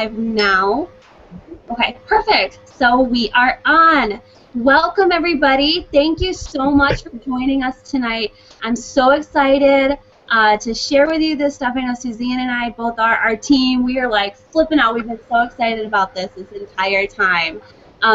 now. Okay, perfect. So we are on. Welcome, everybody. Thank you so much for joining us tonight. I'm so excited to share with you this stuff. I know Suzanne and I both are. Our team, we are like flipping out. We've been so excited about this entire time.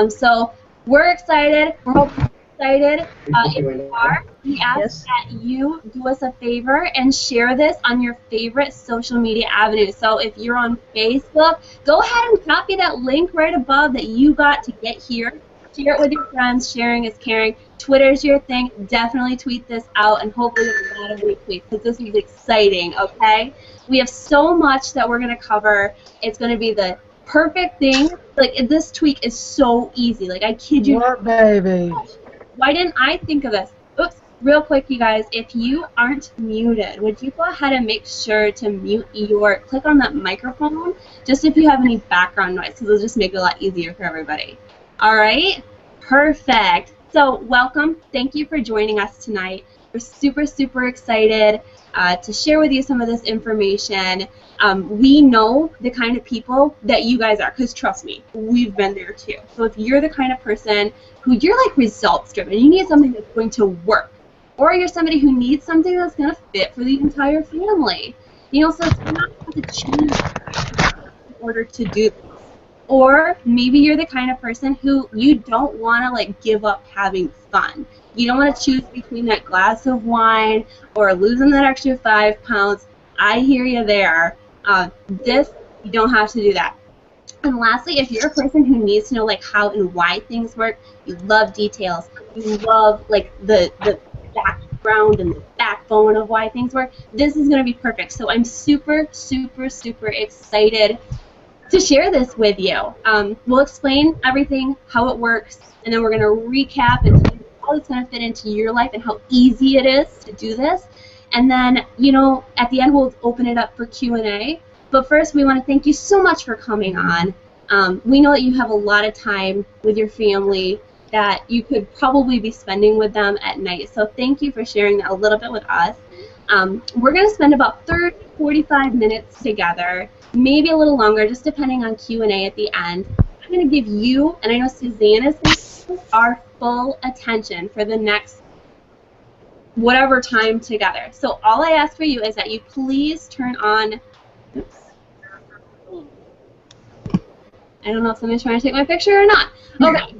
So we're excited. We're hoping excited. If you are, we ask that you do us a favor and share this on your favorite social media avenue. So if you're on Facebook, go ahead and copy that link right above that you got to get here. Share it with your friends. Sharing is caring. Twitter's your thing. Definitely tweet this out, and hopefully a lot of retweets because this is exciting, okay? We have so much that we're going to cover. It's going to be the perfect thing. Like, this tweak is so easy. Like, I kid you not. Baby. Why didn't I think of this? Oops, real quick, you guys, if you aren't muted, would you go ahead and make sure to mute click on that microphone, just if you have any background noise, because it'll just make it a lot easier for everybody. All right? Perfect. So, welcome. Thank you for joining us tonight. We're super, super excited to share with you some of this information. We know the kind of people that you guys are, because trust me, we've been there too. So if you're the kind of person who you're like results driven, you need something that's going to work, or you're somebody who needs something that's going to fit for the entire family. You know, so it's not to change in order to do this. Or maybe you're the kind of person who you don't want to like give up having fun. You don't want to choose between that glass of wine or losing that extra 5 pounds. I hear you there. You don't have to do that. And lastly, if you're a person who needs to know like how and why things work, you love details, you love like the background and the backbone of why things work, this is going to be perfect. So I'm super, super, super excited to share this with you. We'll explain everything, how it works, and then we're going to recap and tell you how it's going to fit into your life and how easy it is to do this. And then, you know, at the end, we'll open it up for Q&A. But first, we want to thank you so much for coming on. We know that you have a lot of time with your family that you could probably be spending with them at night. So thank you for sharing that a little bit with us. We're going to spend about 30, 45 minutes together, maybe a little longer, just depending on Q&A at the end. I'm going to give you, and I know Suzanne is, our full attention for the next whatever time together. So all I ask for you is that you please turn on, oops, I don't know if somebody's trying to take my picture or not. Okay,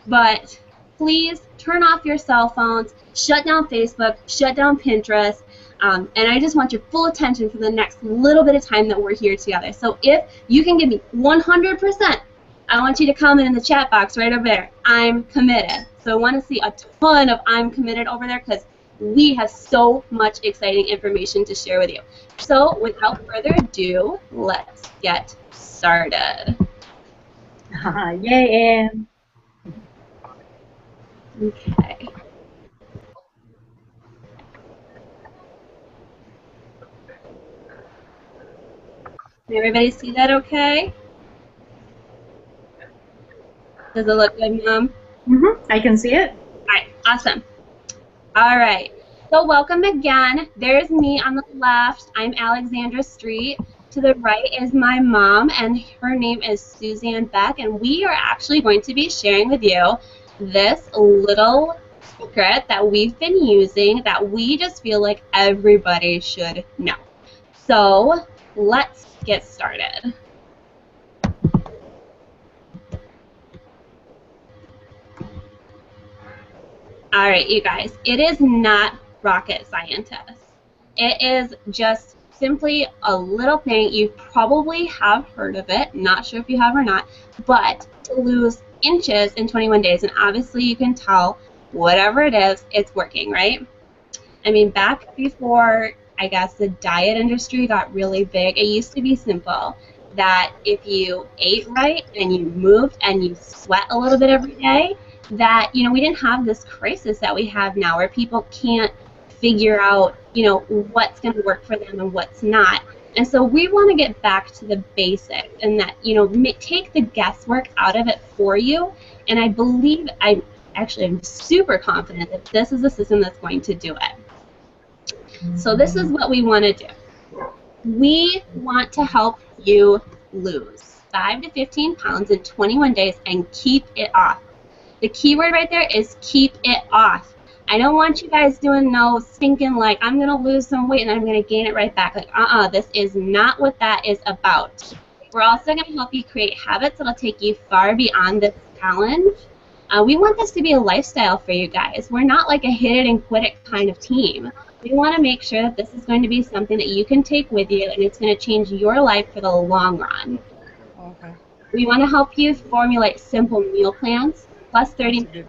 but please turn off your cell phones, shut down Facebook, shut down Pinterest, and I just want your full attention for the next little bit of time that we're here together. So if you can give me 100%, I want you to comment in the chat box right over there, I'm committed. So I want to see a ton of I'm committed over there because we have so much exciting information to share with you. So without further ado, let's get started. Yay! Okay. Can everybody see that okay? Does it look good, Mom? I can see it. All right, awesome. All right, so welcome again. There's me on the left. I'm Alexandra Street. To the right is my mom, and her name is Suzanne Back, and we are actually going to be sharing with you this little secret that we've been using that we just feel like everybody should know. So let's get started. All right, you guys, it is not rocket science. It is just simply a little thing. You probably have heard of it, not sure if you have or not, but to lose inches in 21 days, and obviously you can tell whatever it is, it's working, right? I mean, back before, I guess, the diet industry got really big, it used to be simple, that if you ate right and you moved and you sweat a little bit every day, that, you know, we didn't have this crisis that we have now where people can't figure out, you know, what's going to work for them and what's not. And so we want to get back to the basics and that, you know, take the guesswork out of it for you. And I believe, I'm super confident that this is a system that's going to do it. So this is what we want to do. We want to help you lose 5 to 15 pounds in 21 days and keep it off. The key word right there is keep it off. I don't want you guys doing no stinking like, I'm going to lose some weight and I'm going to gain it right back. Like, this is not what that is about. We're also going to help you create habits that will take you far beyond this challenge. We want this to be a lifestyle for you guys. We're not like a hit it and quit it kind of team. We want to make sure that this is going to be something that you can take with you and it's going to change your life for the long run. Okay. We want to help you formulate simple meal plans, plus 30 minutes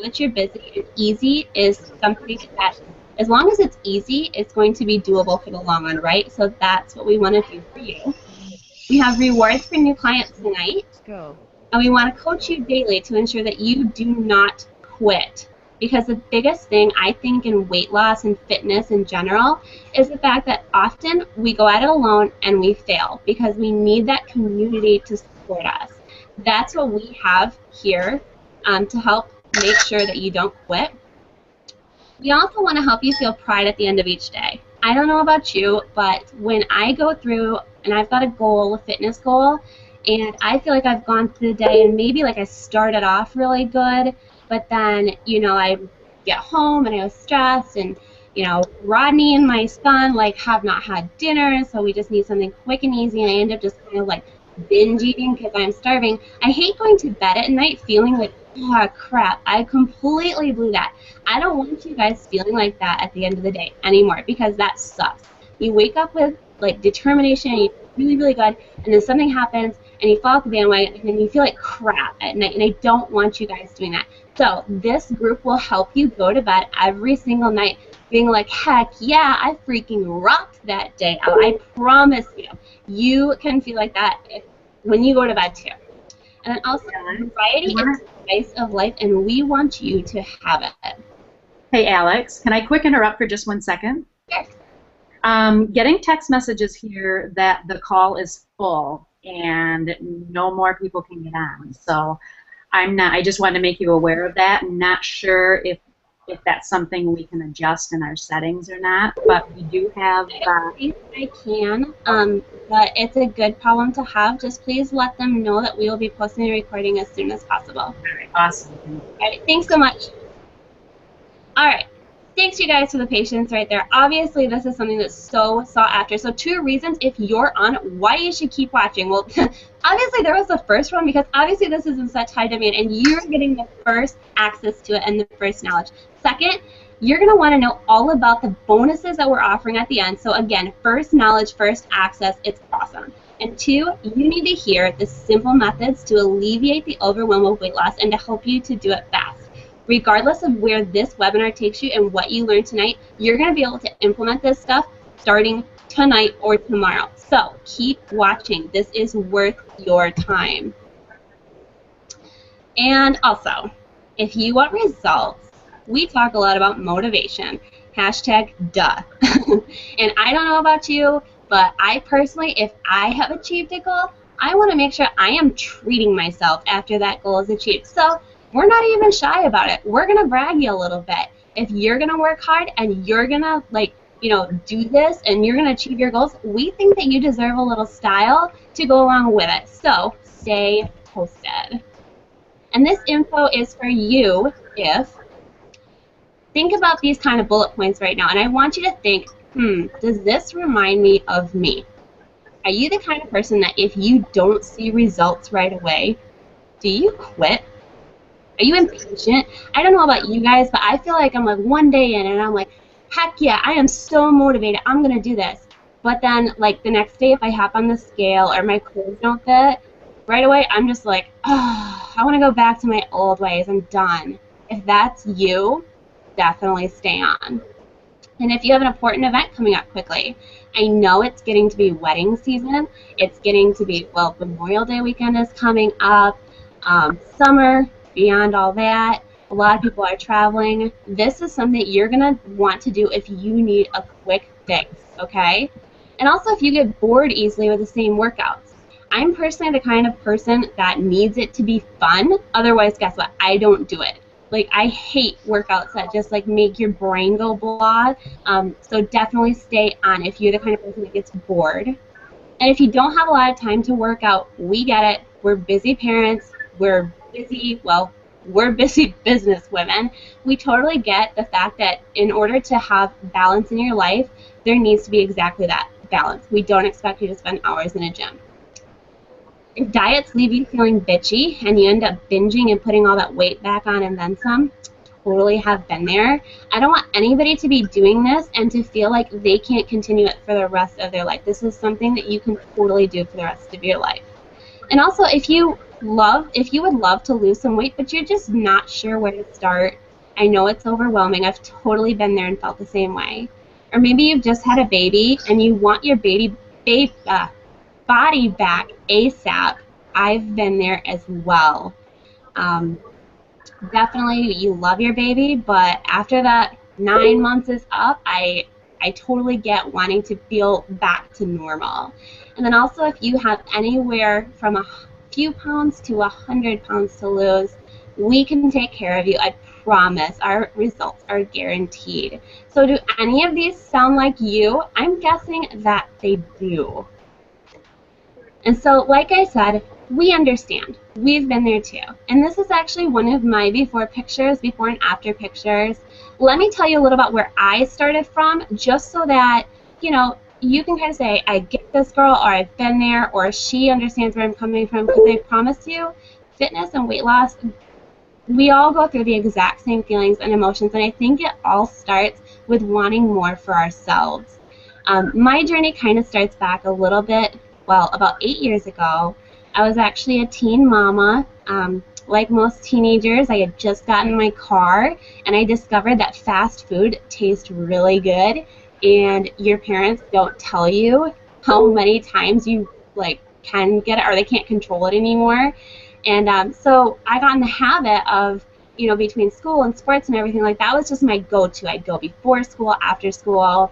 that you're busy and easy is something that, as long as it's easy, it's going to be doable for the long run, right? So that's what we want to do for you. We have rewards for new clients tonight. Let's go. And we want to coach you daily to ensure that you do not quit. Because the biggest thing, I think, in weight loss and fitness in general is the fact that often we go at it alone and we fail because we need that community to support us. That's what we have here to help make sure that you don't quit. We also want to help you feel pride at the end of each day. I don't know about you, but when I go through and I've got a goal, a fitness goal, and I feel like I've gone through the day and maybe like I started off really good, but then, you know, I get home and I was stressed and, you know, Rodney and my son like have not had dinner, so we just need something quick and easy, and I end up just kind of like binge eating because I'm starving. I hate going to bed at night feeling like, oh crap, I completely blew that. I don't want you guys feeling like that at the end of the day anymore because that sucks. You wake up with like determination and you're really, really good, and then something happens and you fall off the bandwagon and then you feel like crap at night, and I don't want you guys doing that. So this group will help you go to bed every single night being like, heck yeah, I freaking rocked that day out. I promise you, you can feel like that when you go to bed too. And then also, variety is the spice of life, and we want you to have it. Hey, Alex, can I quick interrupt for just 1 second? Yes. Getting text messages here that the call is full and no more people can get on. So I just wanted to make you aware of that. I'm not sure if that's something we can adjust in our settings or not, but we do have... I think I can, but it's a good problem to have. Just please let them know that we will be posting the recording as soon as possible. All right, awesome. All right, thanks so much. All right, thanks you guys for the patience right there. Obviously, this is something that's so sought after. So 2 reasons, if you're on why you should keep watching. Well, obviously there was the first one because obviously this is in such high demand and you're getting the first access to it and the first knowledge. Second, you're going to want to know all about the bonuses that we're offering at the end. So again, first knowledge, first access, it's awesome. And 2, you need to hear the simple methods to alleviate the overwhelm of weight loss and to help you to do it fast. Regardless of where this webinar takes you and what you learn tonight, you're going to be able to implement this stuff starting tonight or tomorrow. So keep watching. This is worth your time. And also, if you want results, we talk a lot about motivation. Hashtag duh. And I don't know about you, but I personally, if I have achieved a goal, I want to make sure I am treating myself after that goal is achieved. So we're not even shy about it. We're going to brag you a little bit. If you're going to work hard and you're going to, like, you know, do this and you're going to achieve your goals, we think that you deserve a little style to go along with it. So stay posted. And this info is for you if, think about these kind of bullet points right now. And I want you to think, does this remind me of me? Are you the kind of person that if you don't see results right away, do you quit? Are you impatient? I don't know about you guys, but I feel like I'm like one day in and I'm like, heck yeah, I am so motivated. I'm going to do this. But then like the next day if I hop on the scale or my clothes don't fit, right away I'm just like, oh, I want to go back to my old ways. I'm done. If that's you, definitely stay on. And if you have an important event coming up quickly, I know it's getting to be wedding season. It's getting to be, well, Memorial Day weekend is coming up, summer, beyond all that. A lot of people are traveling. This is something you're going to want to do if you need a quick fix, okay? And also if you get bored easily with the same workouts. I'm personally the kind of person that needs it to be fun. Otherwise, guess what? I don't do it. Like, I hate workouts that just, like, make your brain go blah. So definitely stay on if you're the kind of person that gets bored. And if you don't have a lot of time to work out, we get it. We're busy parents. We're busy, well, we're busy business women. We totally get the fact that in order to have balance in your life, there needs to be exactly that balance. We don't expect you to spend hours in a gym. If diets leave you feeling bitchy and you end up binging and putting all that weight back on and then some, totally have been there. I don't want anybody to be doing this and to feel like they can't continue it for the rest of their life. This is something that you can totally do for the rest of your life. And also, if you would love to lose some weight, but you're just not sure where to start, I know it's overwhelming. I've totally been there and felt the same way. Or maybe you've just had a baby and you want your body back ASAP. I've been there as well. Definitely you love your baby, but after that 9 months is up, I totally get wanting to feel back to normal. And then also if you have anywhere from a few pounds to 100 pounds to lose, we can take care of you. I promise. Our results are guaranteed. So do any of these sound like you? I'm guessing that they do. And so, like I said, we understand. We've been there too. And this is actually one of my before and after pictures. Let me tell you a little about where I started from, just so that, you know, you can kind of say, I get this girl, or I've been there, or she understands where I'm coming from, because I promise you, fitness and weight loss, we all go through the exact same feelings and emotions, and I think it all starts with wanting more for ourselves. My journey kind of starts back a little bit, well, about 8 years ago. I was actually a teen mama. Like most teenagers, I had just gotten my car, and I discovered that fast food tastes really good, and your parents don't tell you how many times you can get it, or they can't control it anymore. And so I got in the habit of, you know, between school and sports and everything, like that was just my go-to. I'd go before school, after school,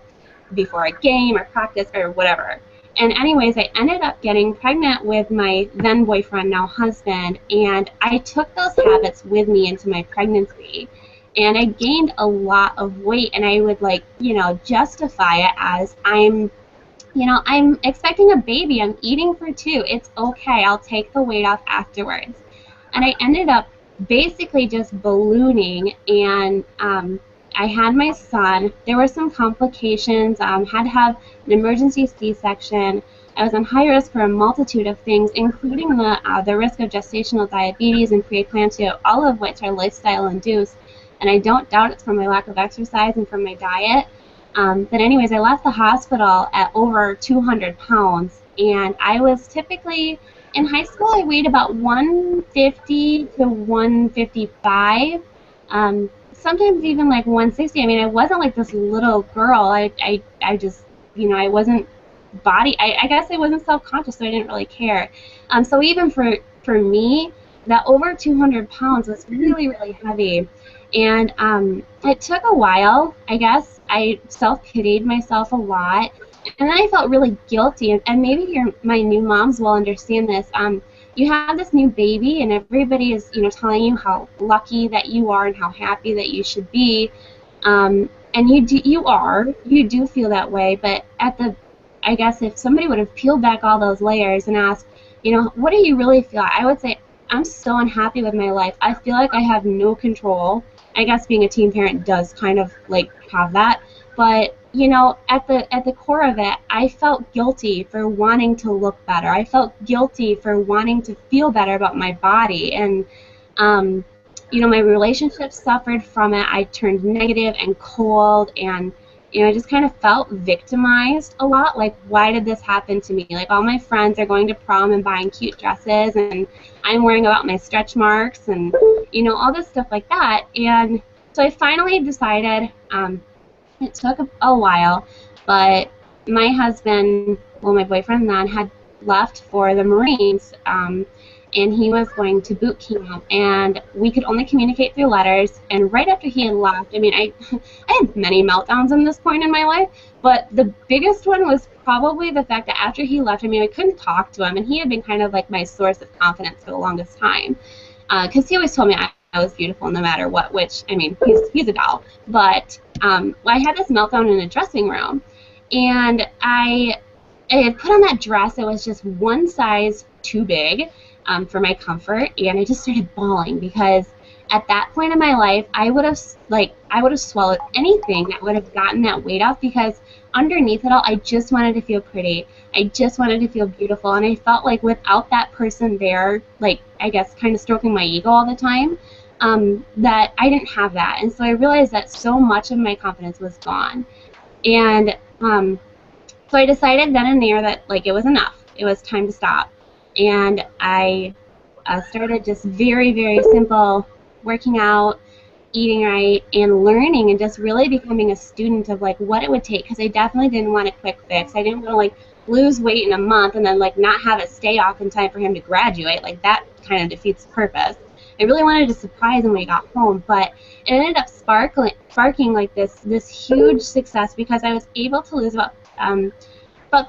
before a game or practice or whatever. And anyways, I ended up getting pregnant with my then boyfriend, now husband, and I took those habits with me into my pregnancy. And I gained a lot of weight, and I would justify it as I'm expecting a baby. I'm eating for two. It's okay. I'll take the weight off afterwards. And I ended up basically just ballooning, and I had my son. There were some complications. Had to have an emergency C-section. I was on high risk for a multitude of things, including the risk of gestational diabetes and preeclampsia, all of which are lifestyle-induced. And I don't doubt it's from my lack of exercise and from my diet. But anyways, I left the hospital at over 200 pounds, and I was typically, in high school, I weighed about 150 to 155, sometimes even like 160. I mean, I wasn't like this little girl. I just, I wasn't I guess I wasn't self-conscious, so I didn't really care. So even for me, that over 200 pounds was really, really heavy. And it took a while, I guess. I self-pitied myself a lot. And then I felt really guilty. And maybe my new moms will understand this. You have this new baby, and everybody is, telling you how lucky that you are and how happy that you should be. And you do feel that way. But I guess if somebody would have peeled back all those layers and asked, what do you really feel? I would say, I'm so unhappy with my life. I feel like I have no control. I guess being a teen parent does kind of have that. But, at the core of it, I felt guilty for wanting to look better. I felt guilty for wanting to feel better about my body. And, my relationships suffered from it. I turned negative and cold, and, I just kind of felt victimized a lot. Like, why did this happen to me? Like, all my friends are going to prom and buying cute dresses, and I'm worrying about my stretch marks and, all this stuff like that. And so I finally decided, it took a while, but my husband, my boyfriend then, had left for the Marines, and he was going to boot camp, and we could only communicate through letters. And right after he had left, I had many meltdowns in this point in my life, but the biggest one was probably the fact that after he left, I couldn't talk to him, and he had been kind of like my source of confidence for the longest time, because he always told me I was beautiful no matter what, which, he's a doll. But I had this meltdown in a dressing room, and I I had put on that dress. It was just one size too big for my comfort, and I just started bawling because at that point in my life, I would have swallowed anything that would have gotten that weight off, because underneath it all, I just wanted to feel pretty. I just wanted to feel beautiful, and I felt like without that person there, like, I guess kind of stroking my ego all the time, that I didn't have that. And so I realized that so much of my confidence was gone. And so I decided then and there that, like, it was enough. It was time to stop. And I started just very, very simple working out, eating right, and learning, and just really becoming a student of, like, what it would take, because I definitely didn't want a quick fix. I didn't want to, like, lose weight in a month and then, like, not have it stay off in time for him to graduate. Like, that kind of defeats the purpose. I really wanted to surprise him when he got home, but it ended up sparking like this huge success, because I was able to lose about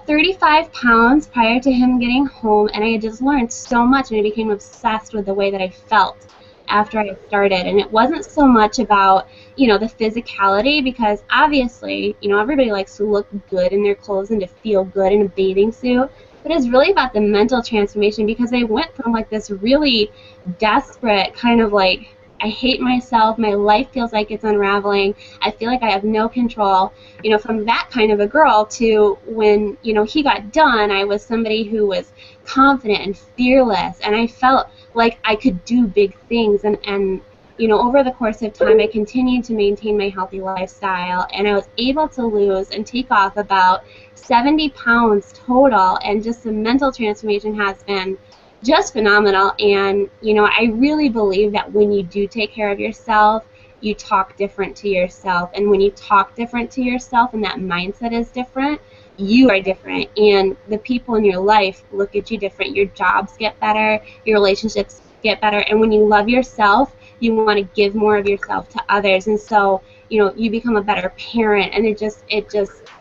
35 pounds prior to him getting home, and I had just learned so much, and I became obsessed with the way that I felt after I started. And it wasn't so much about, you know, the physicality, because obviously, you know, everybody likes to look good in their clothes and to feel good in a bathing suit, but it's really about the mental transformation, because I went from, like, this really desperate kind of, like, I hate myself, my life feels like it's unraveling, I feel like I have no control, you know, from that kind of a girl to when, you know, he got done, I was somebody who was confident and fearless, and I felt like I could do big things. And you know, over the course of time, I continued to maintain my healthy lifestyle, and I was able to lose and take off about 70 pounds total, and just the mental transformation has been just phenomenal. And you know, I really believe that when you do take care of yourself, you talk different to yourself, and when you talk different to yourself and that mindset is different, you are different, and the people in your life look at you different. Your jobs get better, your relationships get better, and when you love yourself, you want to give more of yourself to others. And so, you know, you become a better parent, and it just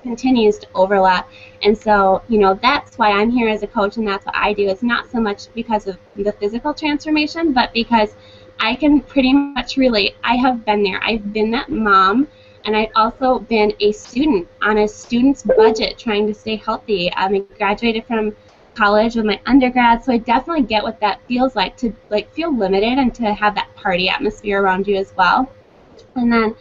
continues to overlap. And so, you know, that's why I'm here as a coach, and that's what I do. It's not so much because of the physical transformation, but because I can pretty much relate. I have been there. I've been that mom, and I've also been a student on a student's budget trying to stay healthy. I graduated from college with my undergrad, so I definitely get what that feels like, to, like, feel limited and to have that party atmosphere around you as well. And then,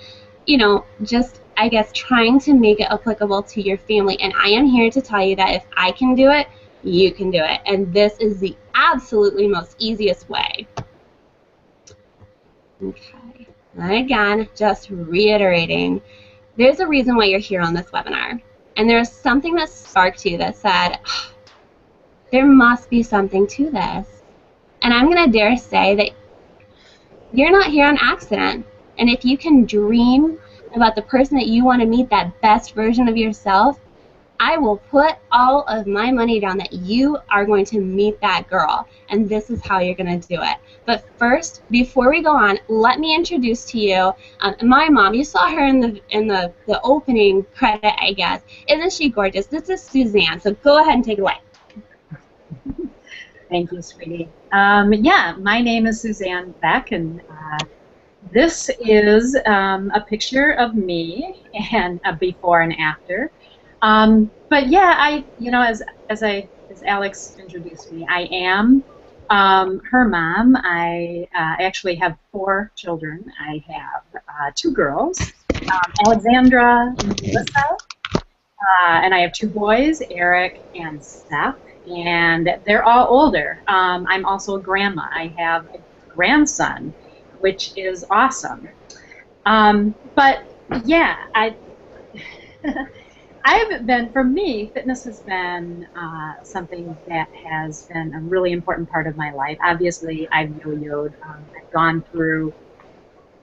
you know, just, I guess, trying to make it applicable to your family. And I am here to tell you that if I can do it, you can do it. And this is the absolutely most easiest way. Okay. And again, just reiterating, there's a reason why you're here on this webinar. And there's something that sparked you that said, oh, there must be something to this. And I'm going to dare say that you're not here on accident. And if you can dream about the person that you want to meet, that best version of yourself, I will put all of my money down that you are going to meet that girl. And this is how you're going to do it. But first, before we go on, let me introduce to you my mom. You saw her in the opening credit, I guess. Isn't she gorgeous? This is Suzanne. So go ahead and take it away. Thank you, sweetie. Yeah, my name is Suzanne Back, and this is a picture of me and a before and after. But yeah, as Alex introduced me, I am her mom. I actually have 4 children. I have 2 girls, Alexandra and Melissa, and I have 2 boys, Eric and Seth. And they're all older. I'm also a grandma. I have a grandson, which is awesome. But yeah, for me, fitness has been something that has been a really important part of my life. Obviously, I've yo-yoed. I've gone through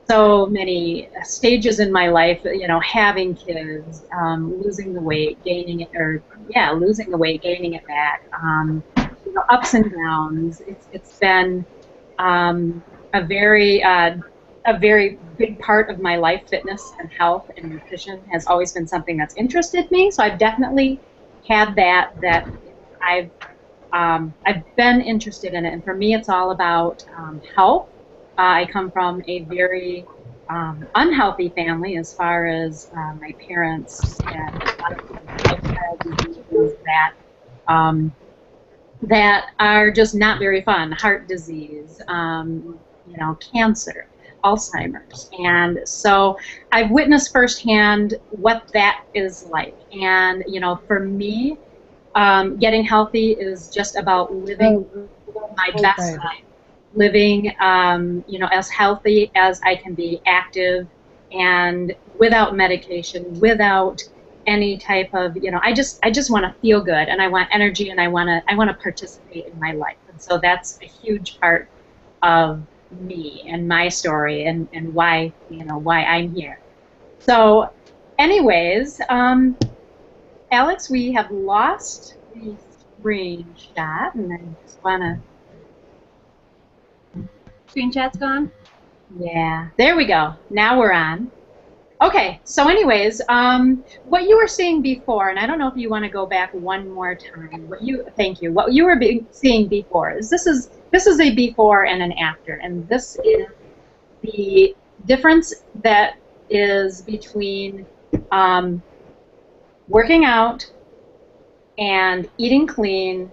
so many stages in my life, you know, having kids, losing the weight, gaining it, losing the weight, gaining it back, you know, ups and downs. It's been a very big part of my life. Fitness and health and nutrition has always been something that's interested me. So I've definitely had that I've been interested in it. And for me, it's all about health. I come from a very unhealthy family as far as my parents had a lot of lifestyle diseases that that are just not very fun. Heart disease, cancer, Alzheimer's. And so I've witnessed firsthand what that is like. And, for me, getting healthy is just about living my best life, living, as healthy as I can be, active, and without medication, without any type of, I just want to feel good, and I want energy, and I want to participate in my life. And so that's a huge part of me and my story, and why I'm here. So anyways, Alex, we have lost the screenshot, and I just want to... Screenshot's gone? Yeah, there we go. Now we're on. Okay, so anyways, what you were seeing before, and I don't know if you want to go back one more time. Thank you. What you were seeing before is this is a before and an after, and this is the difference that is between working out and eating clean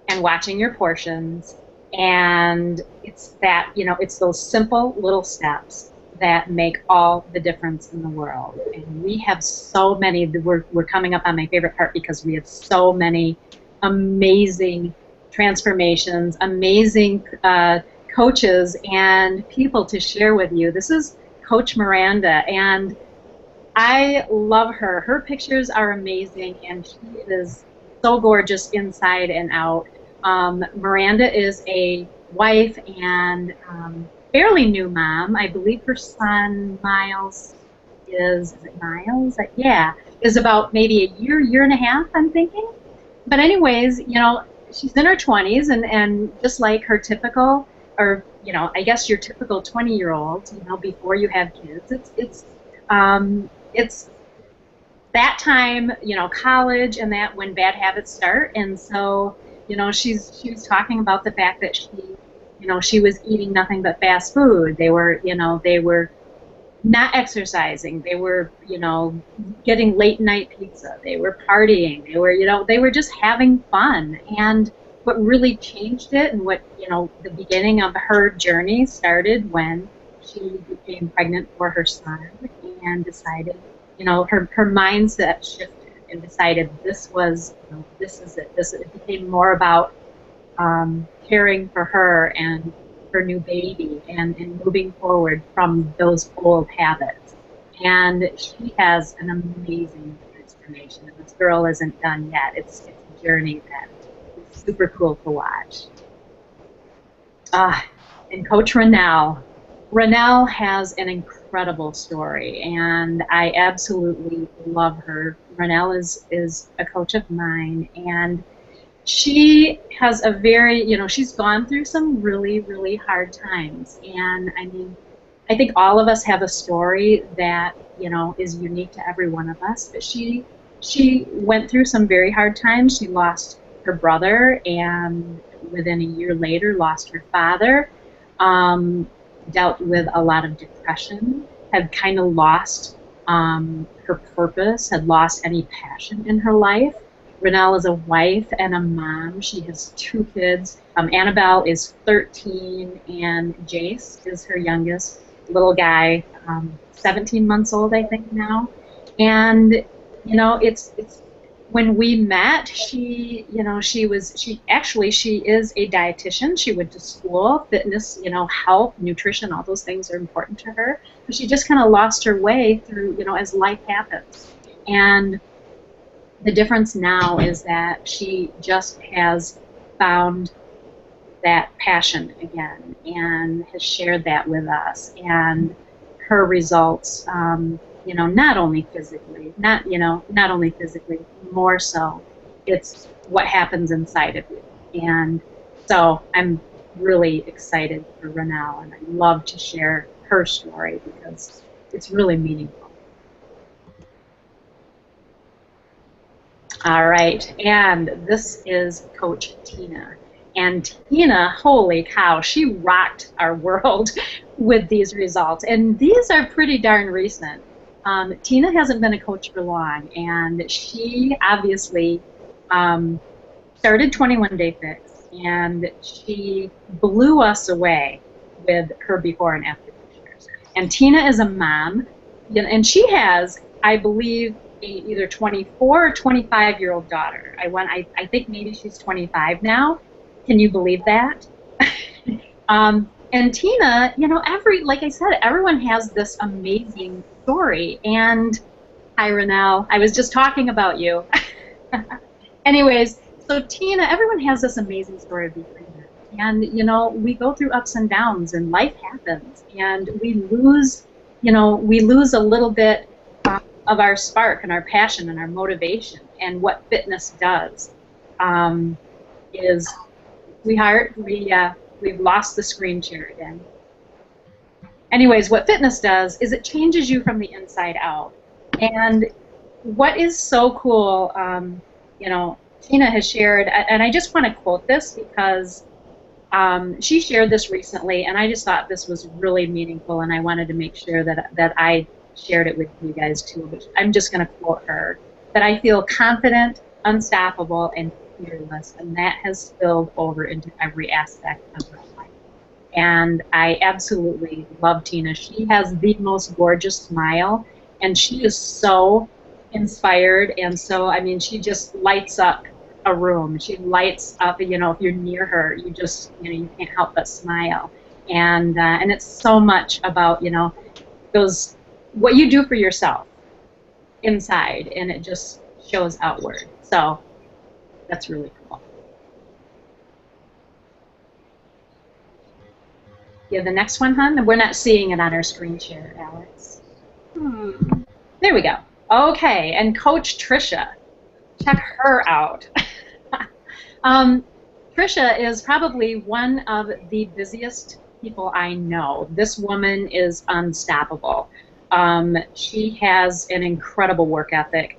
and watching your portions. And it's that, it's those simple little steps that make all the difference in the world. And we have so many, we're coming up on my favorite part, because we have so many amazing transformations, amazing coaches and people to share with you. This is Coach Miranda, and I love her. Her pictures are amazing, and she is so gorgeous inside and out. Miranda is a wife and fairly new mom. I believe her son Miles is it Miles? Yeah, is about maybe a year and a half, I'm thinking. But anyways, she's in her 20s, and just like her typical, or I guess your typical 20-year-old, before you have kids, it's that time, college, and that when bad habits start. And so she was talking about the fact that she was eating nothing but fast food. They were not exercising. They were, getting late night pizza. They were partying. They were just having fun. And what really changed it, and what, the beginning of her journey started when she became pregnant for her son, and decided, her mindset shifted, and decided this is it. It became more about caring for her and her new baby, and moving forward from those old habits. And she has an amazing transformation, and this girl isn't done yet. It's a journey that is super cool to watch. And Coach Renelle. Renelle has an incredible story, and I absolutely love her. Renelle is a coach of mine, and she has a very, she's gone through some really, really hard times. And I mean, I think all of us have a story that, is unique to every one of us. But she went through some very hard times. She lost her brother, and within a year later lost her father. Dealt with a lot of depression, had kind of lost her purpose, had lost any passion in her life. Renelle is a wife and a mom. She has 2 kids. Annabelle is 13, and Jace is her youngest little guy, 17 months old, I think now. And it's when we met, she is a dietitian. She went to school, fitness, health, nutrition, all those things are important to her. But she just kind of lost her way through, as life happens. And the difference now is that she just has found that passion again, and has shared that with us. And her results, not only physically, more so, it's what happens inside of you. And so I'm really excited for Renelle, and I love to share her story because it's really meaningful. All right, and this is Coach Tina. And Tina, holy cow, she rocked our world with these results. And these are pretty darn recent. Tina hasn't been a coach for long, and she obviously started 21 Day Fix, and she blew us away with her before and after pictures. And Tina is a mom, and she has, I believe, either 24 or 25-year-old daughter. I think maybe she's 25 now. Can you believe that? And Tina, like I said, everyone has this amazing story. And hi, Renelle, I was just talking about you. Anyways, so Tina, everyone has this amazing story of behind it. And, we go through ups and downs, and life happens. And we lose a little bit of our spark and our passion and our motivation. And what fitness does is, sweetheart, we've lost the screen share again. Anyways, what fitness does is it changes you from the inside out. And what is so cool, Tina has shared, and I just want to quote this because she shared this recently, and I just thought this was really meaningful, and I wanted to make sure that I shared it with you guys too. But I'm just going to quote her, that I feel confident, unstoppable, and fearless, and that has spilled over into every aspect of my life. And I absolutely love Tina. She has the most gorgeous smile, and she is so inspired, and so, I mean, she just lights up a room. She lights up, if you're near her, you just, you can't help but smile. And it's so much about, those, what you do for yourself inside, and it just shows outward. So that's really cool. Yeah, the next one, hon? We're not seeing it on our screen share, Alex. There we go. Okay, and Coach Trisha. Check her out. Trisha is probably one of the busiest people I know. This woman is unstoppable. She has an incredible work ethic.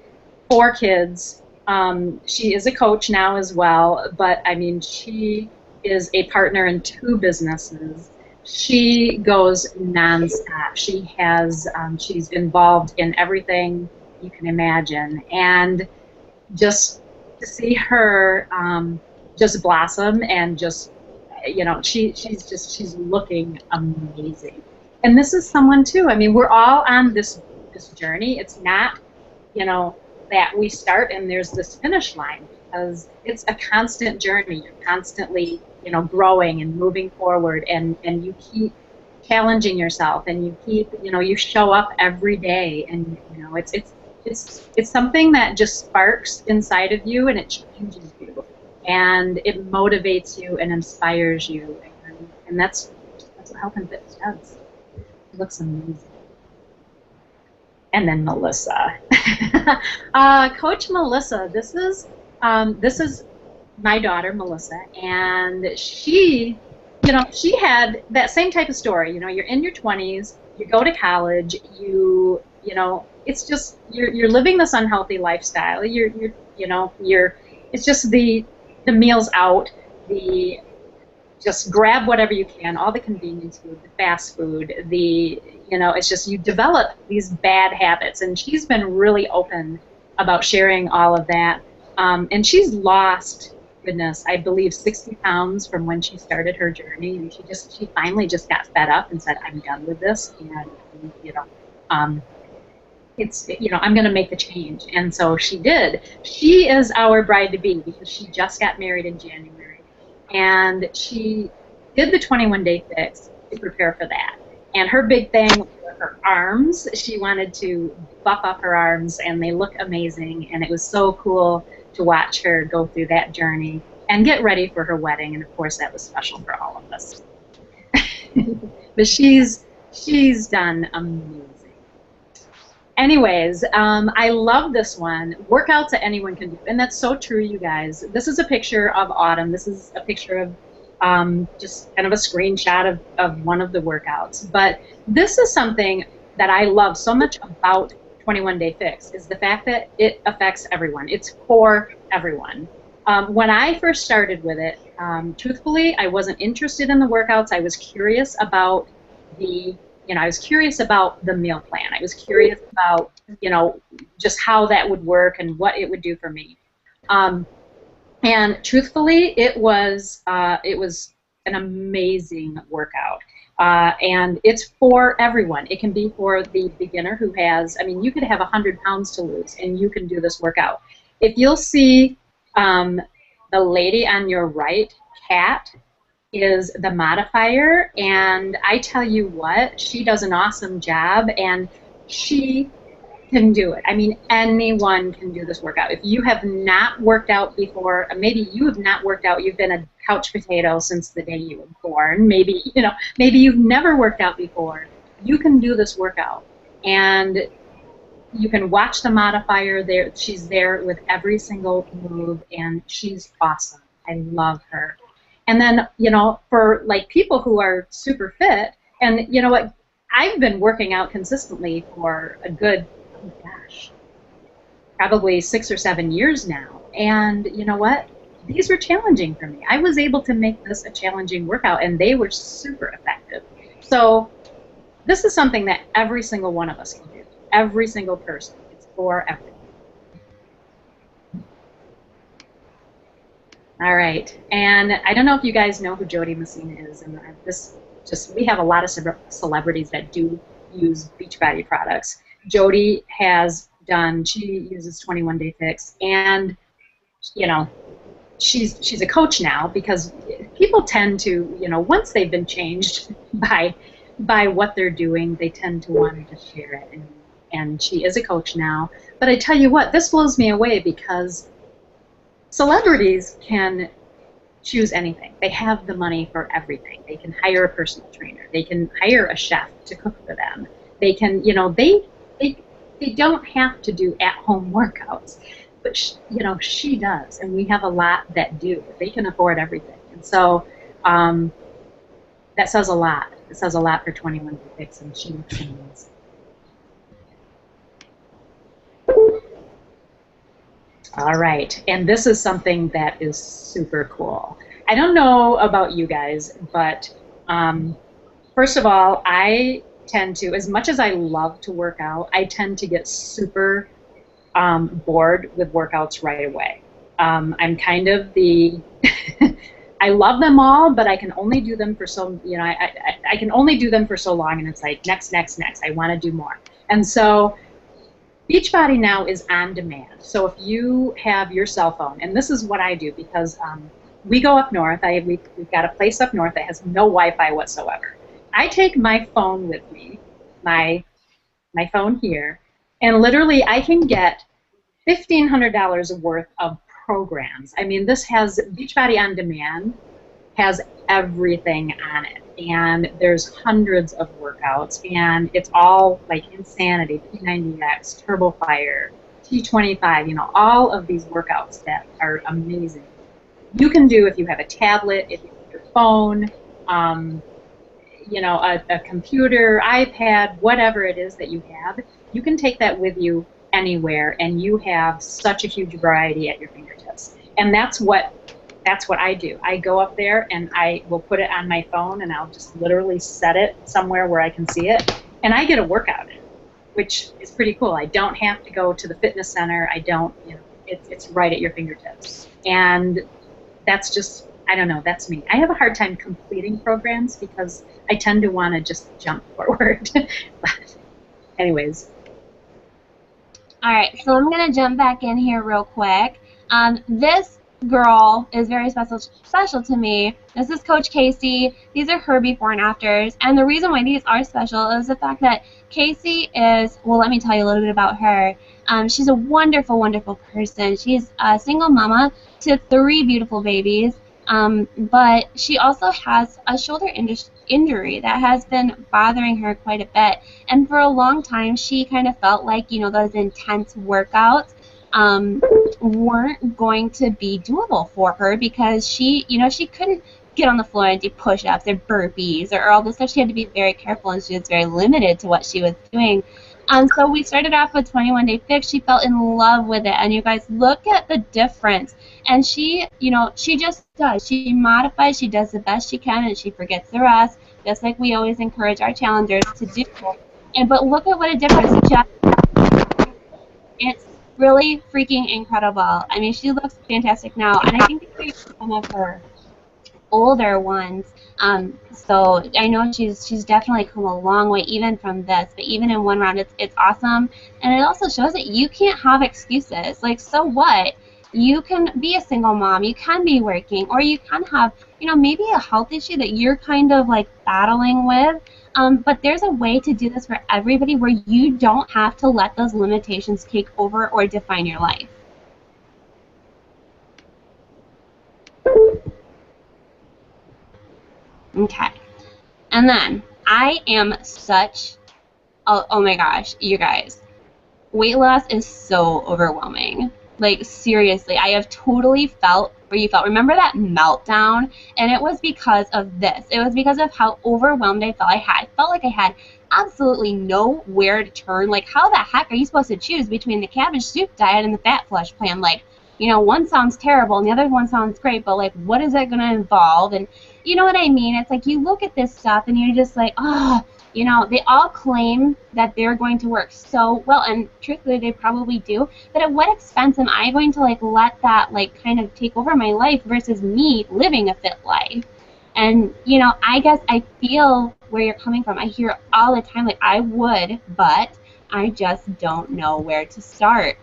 4 kids. She is a coach now as well, but I mean, she is a partner in 2 businesses. She goes nonstop. She has, she's involved in everything you can imagine, and just to see her just blossom and just, she's looking amazing. And this is someone too. I mean, we're all on this journey. It's not, that we start and there's this finish line, because it's a constant journey. You're constantly, growing and moving forward, and you keep challenging yourself, and you keep, you show up every day, and it's something that just sparks inside of you, and it changes you, and it motivates you and inspires you, and that's what health and fitness does. It looks amazing. And then Melissa. Coach Melissa, this is my daughter, Melissa, and she had that same type of story. You're in your 20s, you go to college, it's just, you're living this unhealthy lifestyle. It's just the meals out, just grab whatever you can, all the convenience food, the fast food, it's just, you develop these bad habits, and she's been really open about sharing all of that. And she's lost, goodness, I believe 60 pounds from when she started her journey, and she finally just got fed up and said, I'm done with this, and I'm going to make the change. And so she did. She is our bride-to-be because she just got married in January, and she did the 21 Day Fix to prepare for that. And her big thing were her arms. She wanted to buff up her arms, and they look amazing, and it was so cool to watch her go through that journey and get ready for her wedding. And of course, that was special for all of us. But she's done amazing. Anyways, I love this one. Workouts that anyone can do, and that's so true, you guys. This is a picture of Autumn. This is a picture of just kind of a screenshot of one of the workouts. But this is something that I love so much about 21 Day Fix, is the fact that it affects everyone. It's for everyone. When I first started with it, truthfully, I wasn't interested in the workouts. I was curious about the meal plan. I was curious about, just how that would work and what it would do for me. And truthfully, it was an amazing workout. And it's for everyone. It can be for the beginner who has, I mean, you could have 100 pounds to lose, and you can do this workout. If you'll see the lady on your right, Kat, is the modifier, and I tell you what, she does an awesome job, and she can do it. I mean, anyone can do this workout. If you have not worked out before, maybe you have not worked out, you've been a couch potato since the day you were born, maybe, you know, maybe you've never worked out before, you can do this workout. And you can watch the modifier there. She's there with every single move, and she's awesome. I love her. And then, you know, for like people who are super fit, and you know what, I've been working out consistently for a good, oh gosh, probably 6 or 7 years now. And you know what? These were challenging for me. I was able to make this a challenging workout, and they were super effective. So this is something that every single one of us can do. Every single person. It's for everyone. All right. And I don't know if you guys know who Jodee Messina is, and we have a lot of celebrities that do use Beachbody products. Jodee she uses 21 Day Fix, and you know, she's a coach now, because people tend to, you know, once they've been changed by what they're doing, they tend to want to just share it, and she is a coach now. But I tell you what, this blows me away, because celebrities can choose anything. They have the money for everything. They can hire a personal trainer. They can hire a chef to cook for them. They can, you know, they don't have to do at-home workouts, but you know, she does, and we have a lot that do. They can afford everything, and so that says a lot. It says a lot for 21 Day Fix, and she looks amazing. All right, and this is something that is super cool. I don't know about you guys, but first of all, I tend to, as much as I love to work out, I tend to get super bored with workouts right away. I'm kind of the, I love them all, but I can only do them for so, you know, I can only do them for so long, and it's like, next, next, next, I want to do more. And so Beachbody now is on demand. So if you have your cell phone, and this is what I do, because we go up north, we've got a place up north that has no Wi-Fi whatsoever. I take my phone with me, my phone here, and literally I can get $1,500 worth of programs. I mean, this has, Beachbody On Demand has everything on it, and there's hundreds of workouts, and it's all like Insanity, P90X, Turbo Fire, T25, you know, all of these workouts that are amazing. You can do if you have a tablet, if you have your phone, you know, a computer, iPad, whatever it is that you have, you can take that with you anywhere, and you have such a huge variety at your fingertips. And that's what I do. I go up there and I will put it on my phone, and I'll just literally set it somewhere where I can see it, and I get a workout in, which is pretty cool. I don't have to go to the fitness center. I don't, you know, it's right at your fingertips. And that's just, I don't know, that's me. I have a hard time completing programs because I tend to want to just jump forward. But anyways. All right, so I'm going to jump back in here real quick. This girl is very special to me. This is Coach Casey. These are her before and afters. And the reason why these are special is the fact that Casey is, well, let me tell you a little bit about her. She's a wonderful, wonderful person. She's a single mama to 3 beautiful babies. But she also has a shoulder injury that has been bothering her quite a bit. And for a long time, she kind of felt like, you know, those intense workouts weren't going to be doable for her, because she, you know, she couldn't get on the floor and do push-ups or burpees or all this stuff. She had to be very careful, and she was very limited to what she was doing. So we started off with 21 Day Fix. She fell in love with it, and you guys, look at the difference. And she, you know, she just does. She modifies. She does the best she can, and she forgets the rest, just like we always encourage our challengers to do. But look at what a difference. It's really freaking incredible. I mean, she looks fantastic now, and I think they some of her older ones. So I know she's definitely come a long way even from this, but even in one round, it's awesome, and it also shows that you can't have excuses. Like, so what? You can be a single mom, you can be working, or you can have, maybe a health issue that you're kind of like battling with. But there's a way to do this for everybody where you don't have to let those limitations take over or define your life. Okay. And then I am such, oh my gosh, you guys, weight loss is so overwhelming. Like, seriously, I have totally felt where you felt. Remember that meltdown? And it was because of this. It was because of how overwhelmed I felt. I felt like I had absolutely nowhere to turn. Like, how the heck are you supposed to choose between the cabbage soup diet and the fat flush plan? Like, one sounds terrible and the other one sounds great, but like, what is that going to involve? And you know what I mean? It's like you look at this stuff and you're just like, oh, they all claim that they're going to work so well, and truthfully, they probably do. But at what expense am I going to like let that like kind of take over my life versus me living a fit life? And I guess I feel where you're coming from. I hear all the time like I would, but I just don't know where to start.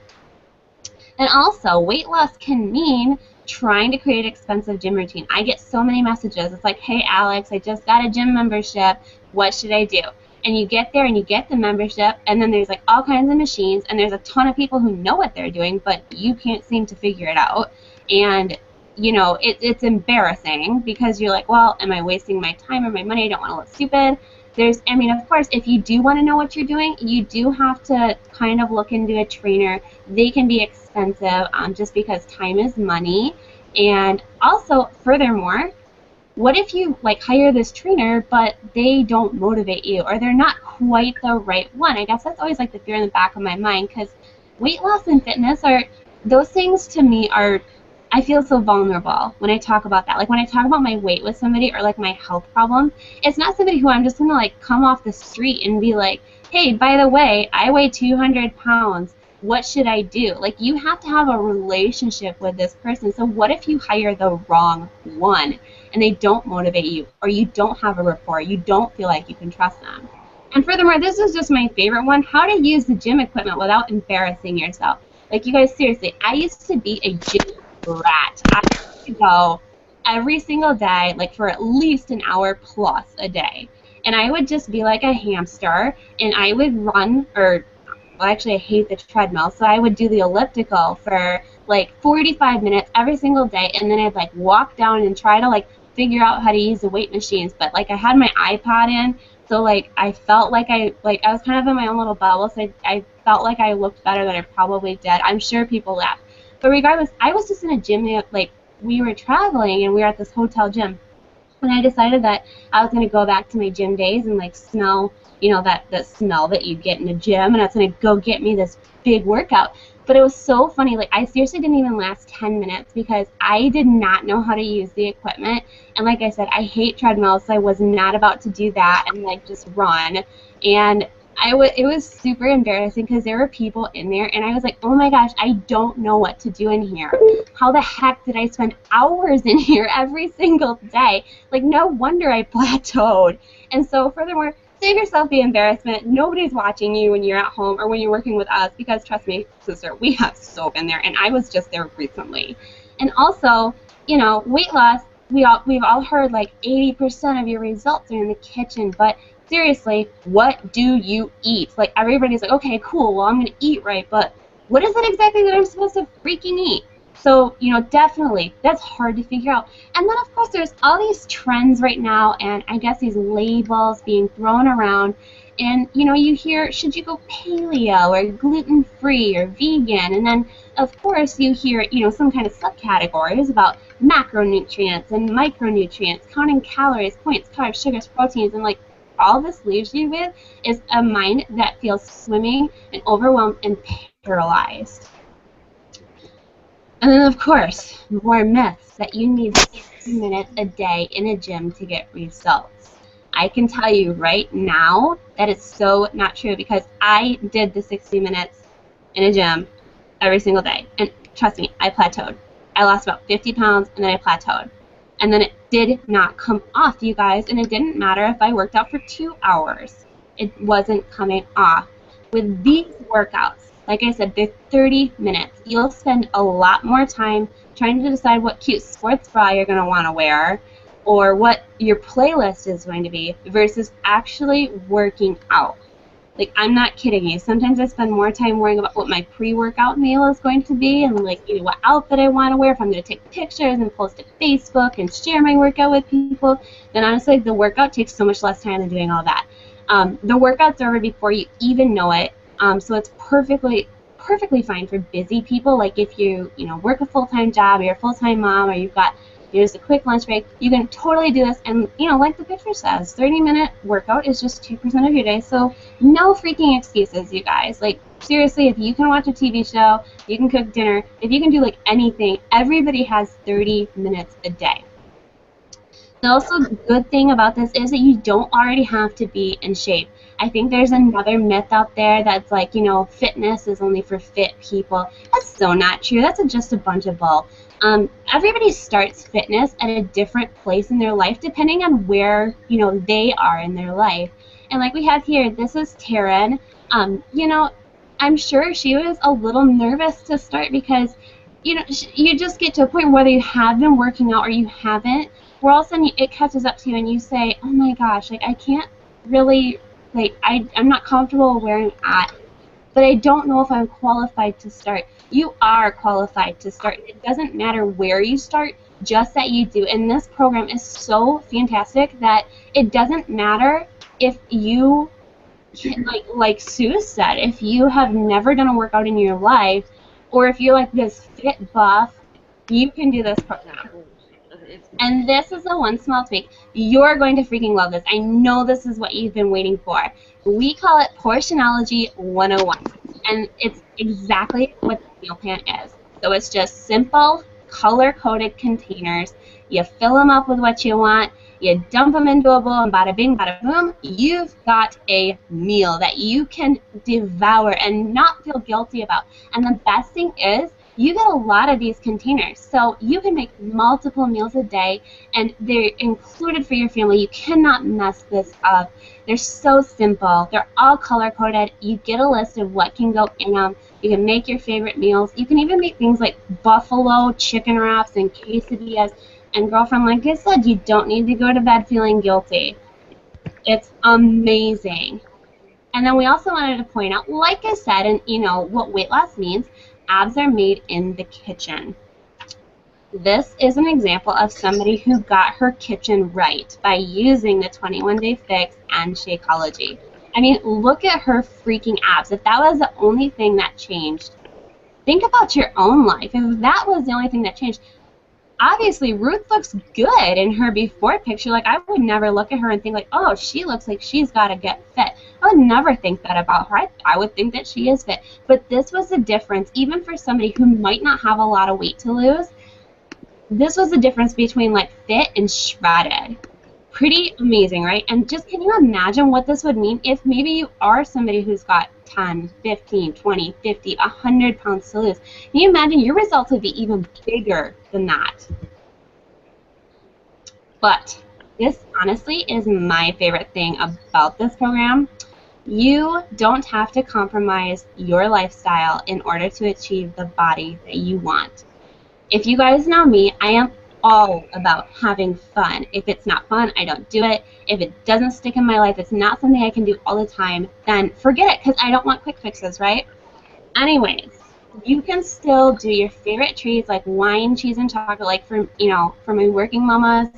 And also, weight loss can mean trying to create an expensive gym routine. I get so many messages. It's like, hey, Alex, I just got a gym membership. What should I do? And you get there and you get the membership, and then there's like all kinds of machines, and there's a ton of people who know what they're doing, but you can't seem to figure it out. And it's embarrassing because you're like, well, am I wasting my time or my money? I don't want to look stupid. Of course, if you do want to know what you're doing, you do have to kind of look into a trainer. They can be expensive just because time is money. And also, furthermore, what if you like hire this trainer, but they don't motivate you, or they're not quite the right one? I guess that's always like the fear in the back of my mind, because weight loss and fitness those things to me are, I feel so vulnerable when I talk about that. Like when I talk about my weight with somebody or like my health problem, it's not somebody who I'm just going to like come off the street and be like, hey, by the way, I weigh 200 pounds. What should I do? Like, you have to have a relationship with this person. So what if you hire the wrong one and they don't motivate you, or you don't have a rapport, you don't feel like you can trust them? And furthermore, this is just my favorite one, how to use the gym equipment without embarrassing yourself. Like, you guys, seriously, I used to be a gym rat. I used to go every single day, like for at least an hour plus a day. And I would just be like a hamster, and I would run, well, actually, I hate the treadmill, so I would do the elliptical for like 45 minutes every single day, and then I'd like walk down and try to like figure out how to use the weight machines. But like I had my iPod in, so like I felt like I was kind of in my own little bubble, so I felt like I looked better than I probably did. I'm sure people laughed. But regardless, I was just in a gym, like we were traveling and we were at this hotel gym. And I decided that I was going to go back to my gym days and like smell, that smell that you get in a gym, and I was going to go get me this big workout. But it was so funny, like I seriously didn't even last 10 minutes because I did not know how to use the equipment. And like I said, I hate treadmills, so I was not about to do that and like just run. And it was super embarrassing because there were people in there, and I was like, oh my gosh, I don't know what to do in here. How the heck did I spend hours in here every single day? Like, no wonder I plateaued. And so furthermore, save yourself the embarrassment. Nobody's watching you when you're at home or when you're working with us, because trust me, sister, we have so been there, and I was just there recently. And also, weight loss, we've all heard like 80% of your results are in the kitchen, but seriously, what do you eat? Like, everybody's like, okay, cool, well, I'm going to eat right, but what is it exactly that I'm supposed to freaking eat? So, definitely, that's hard to figure out. And then, of course, there's all these trends right now, and I guess these labels being thrown around, and, you hear, should you go paleo or gluten-free or vegan? And then, of course, you hear, some kind of subcategories about macronutrients and micronutrients, counting calories, points, carbs, sugars, proteins, and, like, all this leaves you with is a mind that feels swimming and overwhelmed and paralyzed. And then, of course, more myths that you need 60 minutes a day in a gym to get results. I can tell you right now that it's so not true, because I did the 60 minutes in a gym, every single day. And trust me, I plateaued. I lost about 50 pounds, and then I plateaued. And then it did not come off, you guys, and it didn't matter if I worked out for 2 hours. It wasn't coming off. With these workouts, like I said, they're 30 minutes. You'll spend a lot more time trying to decide what cute sports bra you're going to want to wear or what your playlist is going to be versus actually working out. Like, I'm not kidding you. Sometimes I spend more time worrying about what my pre-workout meal is going to be and, like, you know, what outfit I want to wear, if I'm going to take pictures and post to Facebook and share my workout with people. Then, honestly, the workout takes so much less time than doing all that. The workout's over before you even know it, so it's perfectly fine for busy people. Like, if you work a full-time job, or you're a full-time mom, or you've got just a quick lunch break, you can totally do this. And, like the picture says, 30-minute workout is just 2% of your day, so no freaking excuses, you guys. Like, seriously, if you can watch a TV show, you can cook dinner, if you can do, like, anything, everybody has 30 minutes a day. The also good thing about this is that you don't already have to be in shape. I think there's another myth out there that's like, fitness is only for fit people. That's so not true. That's just a bunch of bull. Everybody starts fitness at a different place in their life depending on where, they are in their life. And like we have here, this is Taryn. I'm sure she was a little nervous to start because, you just get to a point whether you have been working out or you haven't, where all of a sudden it catches up to you and you say, oh my gosh, like I can't really, like I'm not comfortable where I'm at, but I don't know if I'm qualified to start. You are qualified to start. It doesn't matter where you start, just that you do. And this program is so fantastic that it doesn't matter if you, like Sue said, if you have never done a workout in your life, or if you're like this fit buff, you can do this program. And this is the one small tweak. You're going to freaking love this. I know this is what you've been waiting for. We call it Portionology 101. And it's exactly what the meal plan is. So it's just simple, color-coded containers. You fill them up with what you want. You dump them into a bowl, and bada bing, bada boom, you've got a meal that you can devour and not feel guilty about. And the best thing is, you get a lot of these containers, so you can make multiple meals a day, and they're included for your family. You cannot mess this up. They're so simple. They're all color-coded. You get a list of what can go in them. You can make your favorite meals. You can even make things like buffalo chicken wraps and quesadillas. And girlfriend, like I said, you don't need to go to bed feeling guilty. It's amazing. And then we also wanted to point out, like I said, and what weight loss means, abs are made in the kitchen. This is an example of somebody who got her kitchen right by using the 21-day fix and Shakeology. I mean, look at her freaking abs. If that was the only thing that changed, think about your own life. If that was the only thing that changed, obviously Ruth looks good in her before picture. Like, I would never look at her and think like, oh, she looks like she's got to get fit. I would never think that about her. I would think that she is fit. But this was the difference, even for somebody who might not have a lot of weight to lose. This was the difference between like fit and shredded. Pretty amazing, right? And just, can you imagine what this would mean if maybe you are somebody who's got 10, 15, 20, 50, 100 pounds to lose? Can you imagine your results would be even bigger than that? But this honestly is my favorite thing about this program. You don't have to compromise your lifestyle in order to achieve the body that you want. If you guys know me, I am all about having fun. If it's not fun, I don't do it. If it doesn't stick in my life, it's not something I can do all the time, then forget it, because I don't want quick fixes, right? Anyways, you can still do your favorite treats like wine, cheese, and chocolate, like for my working mamas.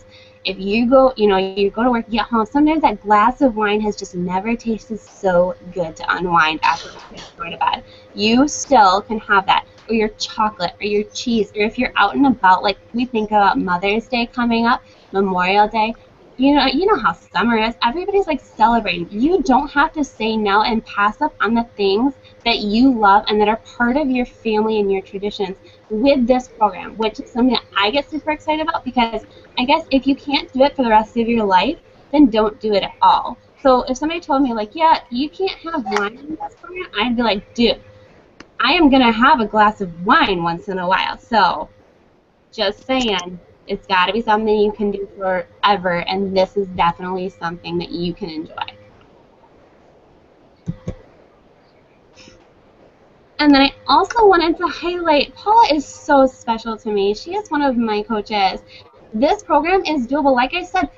If you go, you go to work, you get home, sometimes that glass of wine has just never tasted so good to unwind after the kids go to bed. You still can have that, or your chocolate, or your cheese, or if you're out and about, like we think about Mother's Day coming up, Memorial Day, you know how summer is. Everybody's like celebrating. You don't have to say no and pass up on the things that you love and that are part of your family and your traditions with this program, which is something that I get super excited about, because I guess if you can't do it for the rest of your life, then don't do it at all. So if somebody told me like, yeah, you can't have wine in this program, I'd be like, dude, I am going to have a glass of wine once in a while. So just saying, it's got to be something you can do forever, and this is definitely something that you can enjoy. And then I also wanted to highlight, Paula is so special to me. She is one of my coaches. This program is doable. Like I said,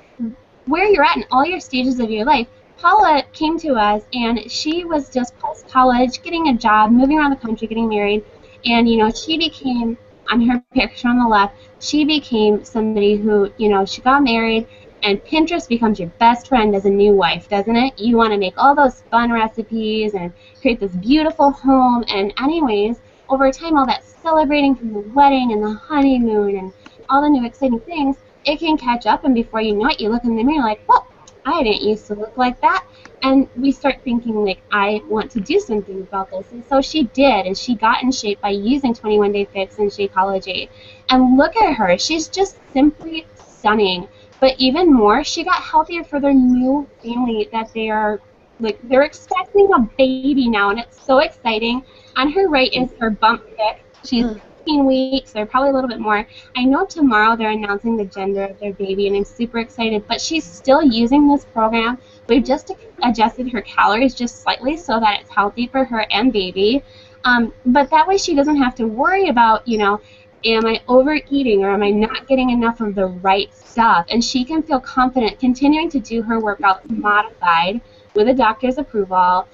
where you're at in all your stages of your life, Paula came to us, and she was just post-college, getting a job, moving around the country, getting married, and, you know, she became, on her picture on the left, she became somebody who, you know, she got married, and Pinterest becomes your best friend as a new wife, doesn't it? You want to make all those fun recipes and create this beautiful home, and anyways, over time, all that celebrating from the wedding and the honeymoon and all the new exciting things, it can catch up, and before you know it, you look in the mirror like, whoa, I didn't used to look like that. And we start thinking, like, I want to do something about this. And so she did, and she got in shape by using 21 Day Fix and Shakeology. And look at her. She's just simply stunning. But even more, she got healthier for their new family that they are, like, they're expecting a baby now, and it's so exciting. On her right is her bump pic. She's 15 weeks, or probably a little bit more. I know tomorrow they're announcing the gender of their baby, and I'm super excited, but she's still using this program. We've just adjusted her calories just slightly so that it's healthy for her and baby. But that way she doesn't have to worry about, you know, am I overeating or am I not getting enough of the right stuff? And she can feel confident continuing to do her workouts modified with a doctor's approval,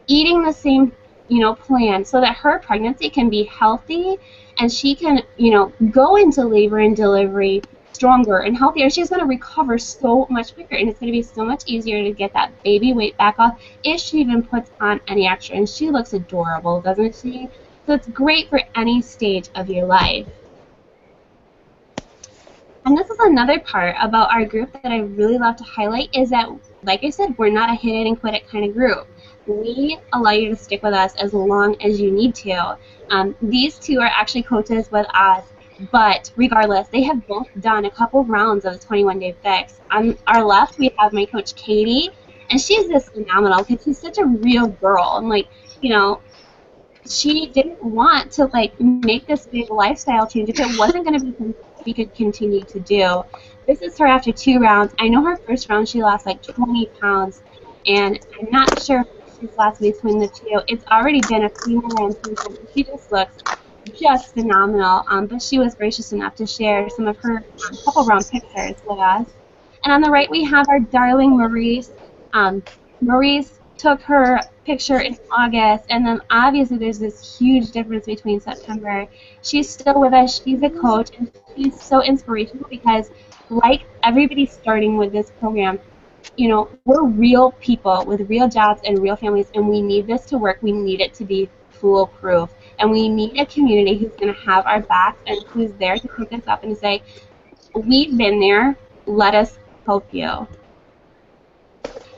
eating the same, you know, plan so that her pregnancy can be healthy and she can, you know, go into labor and delivery stronger and healthier. She's going to recover so much quicker, and it's going to be so much easier to get that baby weight back off if she even puts on any extra. And she looks adorable, doesn't she? So it's great for any stage of your life. And this is another part about our group that I really love to highlight is that, like I said, we're not a hit it and quit it kind of group. We allow you to stick with us as long as you need to. These two are actually coaches with us, but regardless, they have both done a couple rounds of the 21 Day Fix. On our left, we have my coach, Katie, and she's just phenomenal because she's such a real girl. And, like, you know, she didn't want to, like, make this big lifestyle change if it wasn't going to be something we could continue to do. This is her after 2 rounds. I know her first round she lost like 20 pounds, and I'm not sure if she's lost between the two. It's already been a few more rounds, and she just looks just phenomenal. But she was gracious enough to share some of her couple round pictures with us. And on the right we have our darling Maurice. Maurice took her picture in August, and then obviously there's this huge difference between September. She's still with us. She's a coach, and she's so inspirational because, like everybody starting with this program, you know, we're real people with real jobs and real families, and we need this to work. We need it to be foolproof, and we need a community who's going to have our backs and who's there to pick us up and to say, we've been there, let us help you.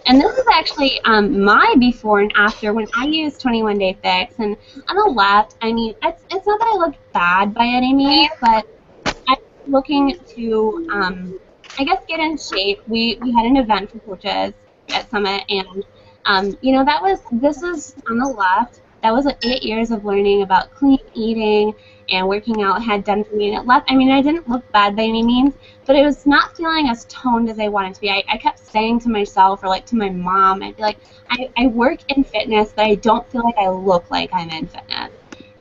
And this is actually my before and after when I used 21 Day Fix. And on the left, I mean, it's not that I looked bad by any means, but I'm looking to, I guess, get in shape. We had an event for coaches at Summit, and, you know, this is on the left. That was 8 years of learning about clean eating and working out had done for me. And it left, I mean, I didn't look bad by any means, but it was not feeling as toned as I wanted to be. I kept saying to myself, or like to my mom, I'd be like, I work in fitness, but I don't feel like I look like I'm in fitness.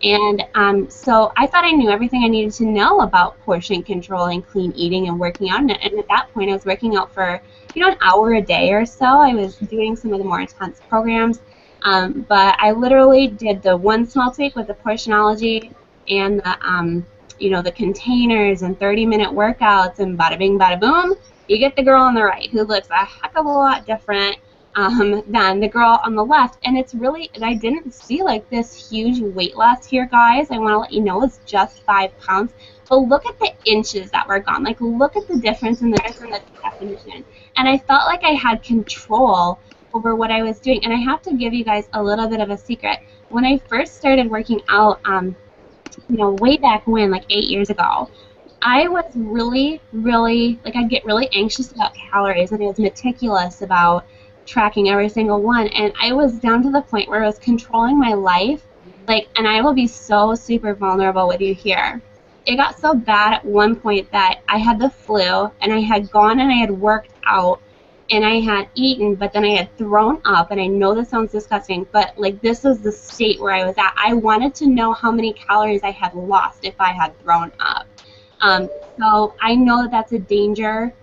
And so I thought I knew everything I needed to know about portion control and clean eating and working out. And at that point, I was working out for, you know, an hour a day or so. I was doing some of the more intense programs. But I literally did the one small tweak with the Portionology and the, you know, the containers and 30-minute workouts, and bada bing, bada boom, you get the girl on the right who looks a heck of a lot different than the girl on the left. And it's really, and I didn't see like this huge weight loss here, guys. I want to let you know it's just 5 pounds. But look at the inches that were gone. Like, look at the difference in the definition. And I felt like I had control over what I was doing. And I have to give you guys a little bit of a secret. When I first started working out, you know, way back when, like 8 years ago, I was really, like, I'd get really anxious about calories, and I was meticulous about tracking every single one. And I was down to the point where I was controlling my life, Like, and I will be so super vulnerable with you here. It got so bad at one point that I had the flu, and I had gone and I had worked out, and I had eaten, but then I had thrown up, and I know this sounds disgusting, but like this is the state where I was at. I wanted to know how many calories I had lost if I had thrown up. So I know that that's a danger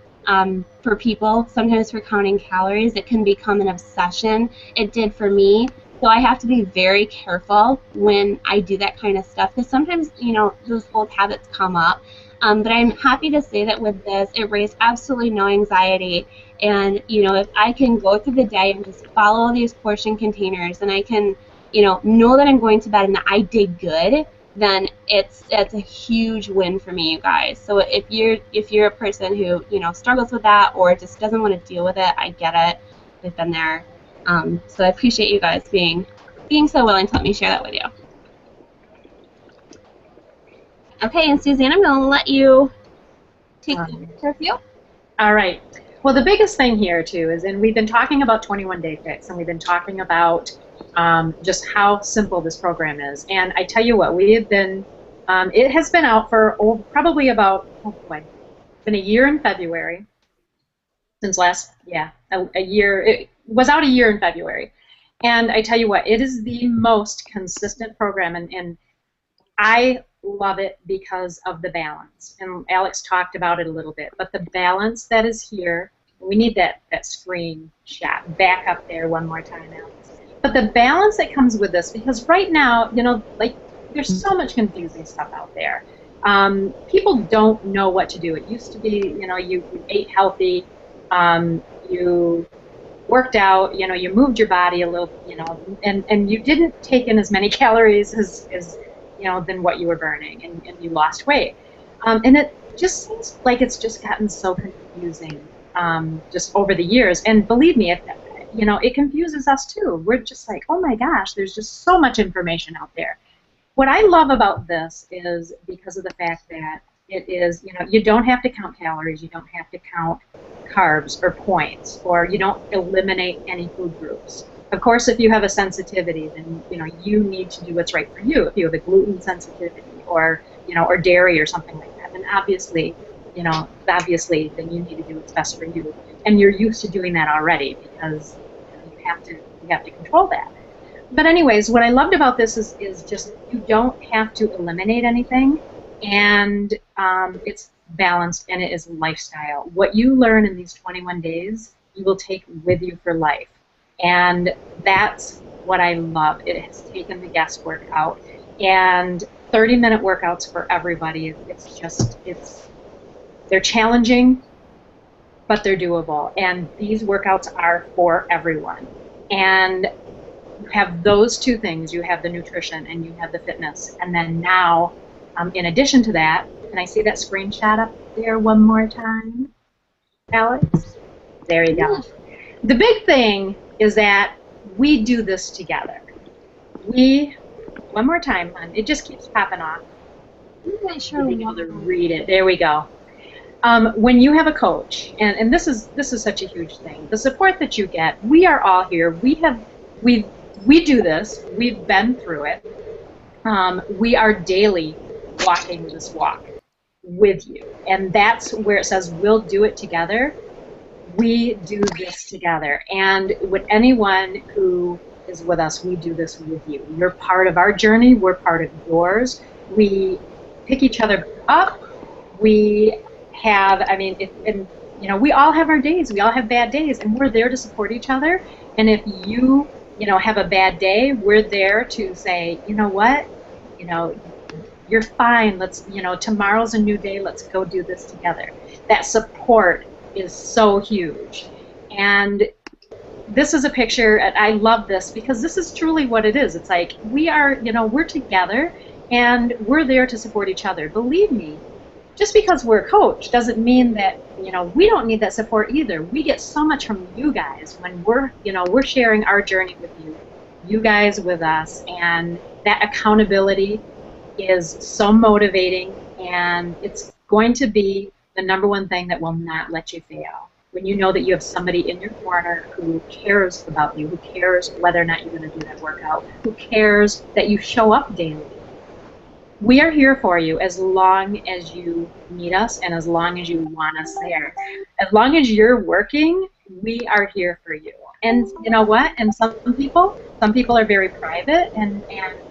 for people. Sometimes for counting calories, it can become an obsession. It did for me. So I have to be very careful when I do that kind of stuff, because sometimes, you know, those old habits come up. But I'm happy to say that with this, it raised absolutely no anxiety. And, you know, if I can go through the day and just follow these portion containers, and I can, you know that I'm going to bed and that I did good, then it's a huge win for me, you guys. So if you're a person who, you know, struggles with that or just doesn't want to deal with it, I get it. I've been there. So I appreciate you guys being so willing to let me share that with you. Okay, and Suzanne, I'm going to let you take the curfew. All right. Well, the biggest thing here, too, is, and we've been talking about 21-day fix, and we've been talking about just how simple this program is. And I tell you what, we have been, it has been out for probably about, it's been a year in February, since last, a year, it was out a year in February. And I tell you what, it is the most consistent program, and I love it because of the balance. And Alex talked about it a little bit, but the balance that is here, we need that screen shot back up there one more time, Alex. But the balance that comes with this, because right now, you know, like, there's so much confusing stuff out there. People don't know what to do. It used to be, you know, you ate healthy, you worked out, you know, you moved your body a little, you know, and you didn't take in as many calories as you know, than what you were burning, and you lost weight. And it just seems like it's just gotten so confusing just over the years. And believe me, you know, it confuses us too. We're just like, oh my gosh, there's just so much information out there. What I love about this is because of the fact that it is, you know, you don't have to count calories, you don't have to count carbs or points, or you don't eliminate any food groups. Of course, if you have a sensitivity, then, you know, you need to do what's right for you. If you have a gluten sensitivity, or, you know, or dairy or something like that, then obviously, you know, then you need to do what's best for you. And you're used to doing that already, because you have to control that. But anyways, what I loved about this is just, you don't have to eliminate anything, and it's balanced, and it is lifestyle. What you learn in these 21 days, you will take with you for life. And that's what I love. It has taken the guesswork out. And 30-minute workouts for everybody. They're challenging, but they're doable. And these workouts are for everyone. And you have those two things. You have the nutrition and you have the fitness. And then now, in addition to that, can I see that screenshot up there one more time, Alex? There you go. The big thing is that we do this together. One more time, hon. It just keeps popping off. I'm not sure being able to read it. There we go. When you have a coach, and this is such a huge thing, the support that you get, we are all here. We do this. We've been through it. We are daily walking this walk with you, and that's where it says we'll do it together. We do this together, and with anyone who is with us, we do this with you. You're part of our journey. We're part of yours. We pick each other up. We have, I mean, and you know, we all have our days. We all have bad days, and we're there to support each other. And if you know, have a bad day, we're there to say, you know what, you know, you're fine. Let's, you know, tomorrow's a new day. Let's go do this together. That support is so huge. And this is a picture, and I love this because this is truly what it is. It's like we are, you know, we're together and we're there to support each other. Believe me, just because we're a coach doesn't mean that, you know, we don't need that support either. We get so much from you guys when we're, you know, we're sharing our journey with you, you guys with us, and that accountability is so motivating, and it's going to be the #1 thing that will not let you fail. when you know that you have somebody in your corner who cares about you, who cares whether or not you're going to do that workout, who cares that you show up daily. We are here for you as long as you need us and as long as you want us there. As long as you're working, we are here for you. And you know what? And some people are very private, and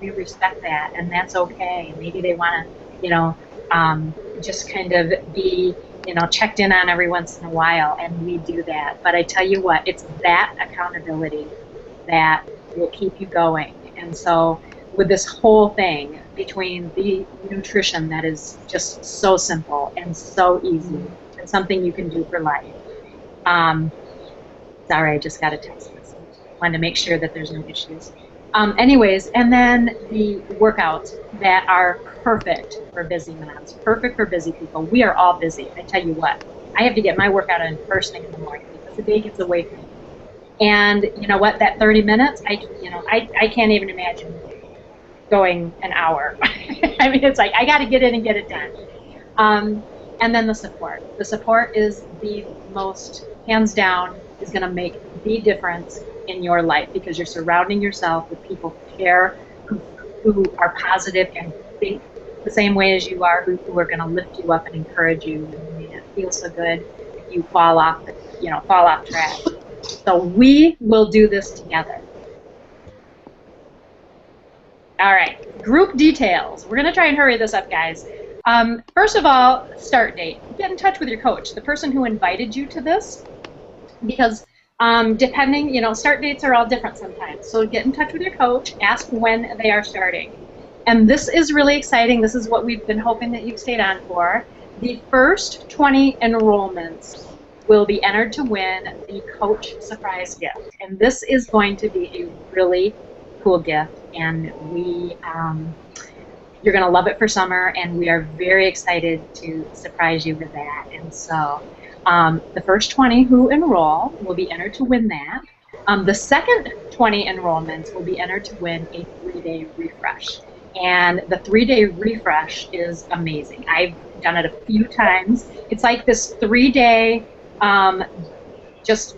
we respect that, and that's okay. Maybe they want to, just kind of be, checked in on every once in a while, and we do that. But I tell you what, it's that accountability that will keep you going. And so with this whole thing, between the nutrition that is just so simple and so easy, and something you can do for life. Sorry, I just got a text message. Wanted to make sure that there's no issues. Anyways, and then the workouts that are perfect for busy moms, perfect for busy people. We are all busy. I tell you what, I have to get my workout in first thing in the morning because the day gets away from me. And you know what? That 30 minutes, I can't even imagine going an hour. I mean, it's like I got to get in and get it done. And then the support. The support is the most, hands down, is going to make the difference in your life because you're surrounding yourself with people who care, who are positive and think the same way as you are, who are going to lift you up and encourage you. And it feels so good if you fall off track. So we will do this together. All right, group details. We're going to try and hurry this up, guys. First of all, start date. Get in touch with your coach, the person who invited you to this, because depending, start dates are all different sometimes. So get in touch with your coach, ask when they are starting. And this is really exciting. This is what we've been hoping that you've stayed on for. The first 20 enrollments will be entered to win the coach surprise gift. And this is going to be a really cool gift, and you're going to love it for summer, and we are very excited to surprise you with that. And so the first 20 who enroll will be entered to win that. The second 20 enrollments will be entered to win a 3-day refresh. And the 3-day refresh is amazing. I've done it a few times. It's like this 3-day, just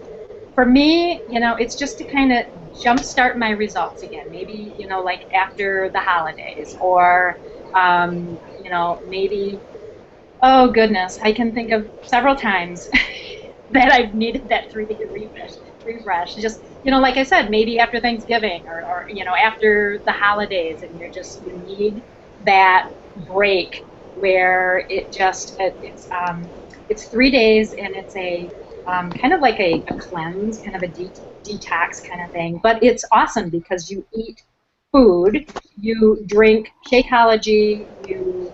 for me, it's just to kind of jumpstart my results again. Maybe, like after the holidays, or, maybe, oh goodness, I can think of several times that I've needed that 3-day refresh. Just, like I said, maybe after Thanksgiving or after the holidays, and you need that break where it's 3 days, and it's a kind of like a cleanse, kind of a detox kind of thing. But it's awesome because you eat food, you drink Shakeology, you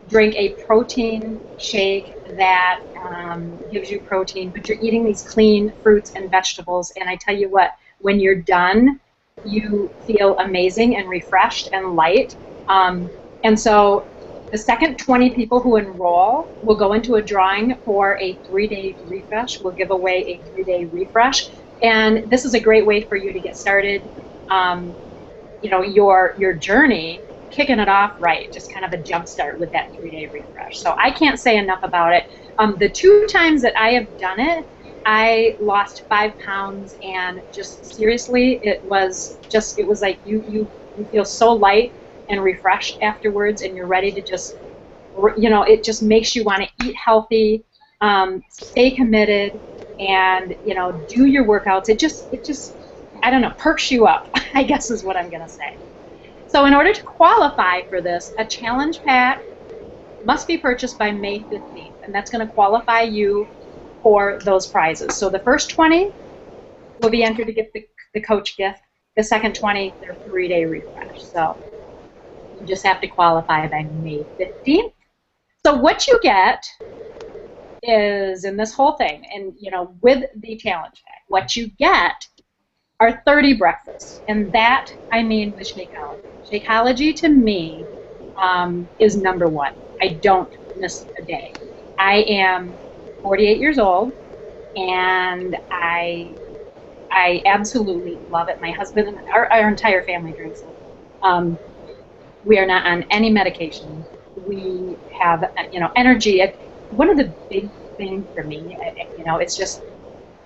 drink a protein shake that gives you protein, but you're eating these clean fruits and vegetables. And I tell you what, when you're done, you feel amazing and refreshed and light. And so the second 20 people who enroll will go into a drawing for a 3-day refresh. We'll give away a 3-day refresh. And this is a great way for you to get started, your journey, kicking it off right, just kind of a jump start with that 3-day refresh. So I can't say enough about it. The 2 times that I have done it, I lost 5 pounds, and just seriously, it was like you feel so light and refreshed afterwards, and you're ready to just, it just makes you want to eat healthy, stay committed, and do your workouts. It just I don't know, perks you up, I guess is what I'm gonna say. So in order to qualify for this, a challenge pack must be purchased by May 15th, and that's going to qualify you for those prizes. So the first 20 will be entered to get the coach gift. The second 20, their 3-day refresh. So you just have to qualify by May 15th. So what you get is, in this whole thing, and with the challenge pack, what you get are 30 breakfasts, and that I mean with Shakeology. Shakeology to me is number one. I don't miss a day. I am 48 years old, and I absolutely love it. My husband and our entire family drinks it. We are not on any medication. We have energy. One of the big things for me, it's just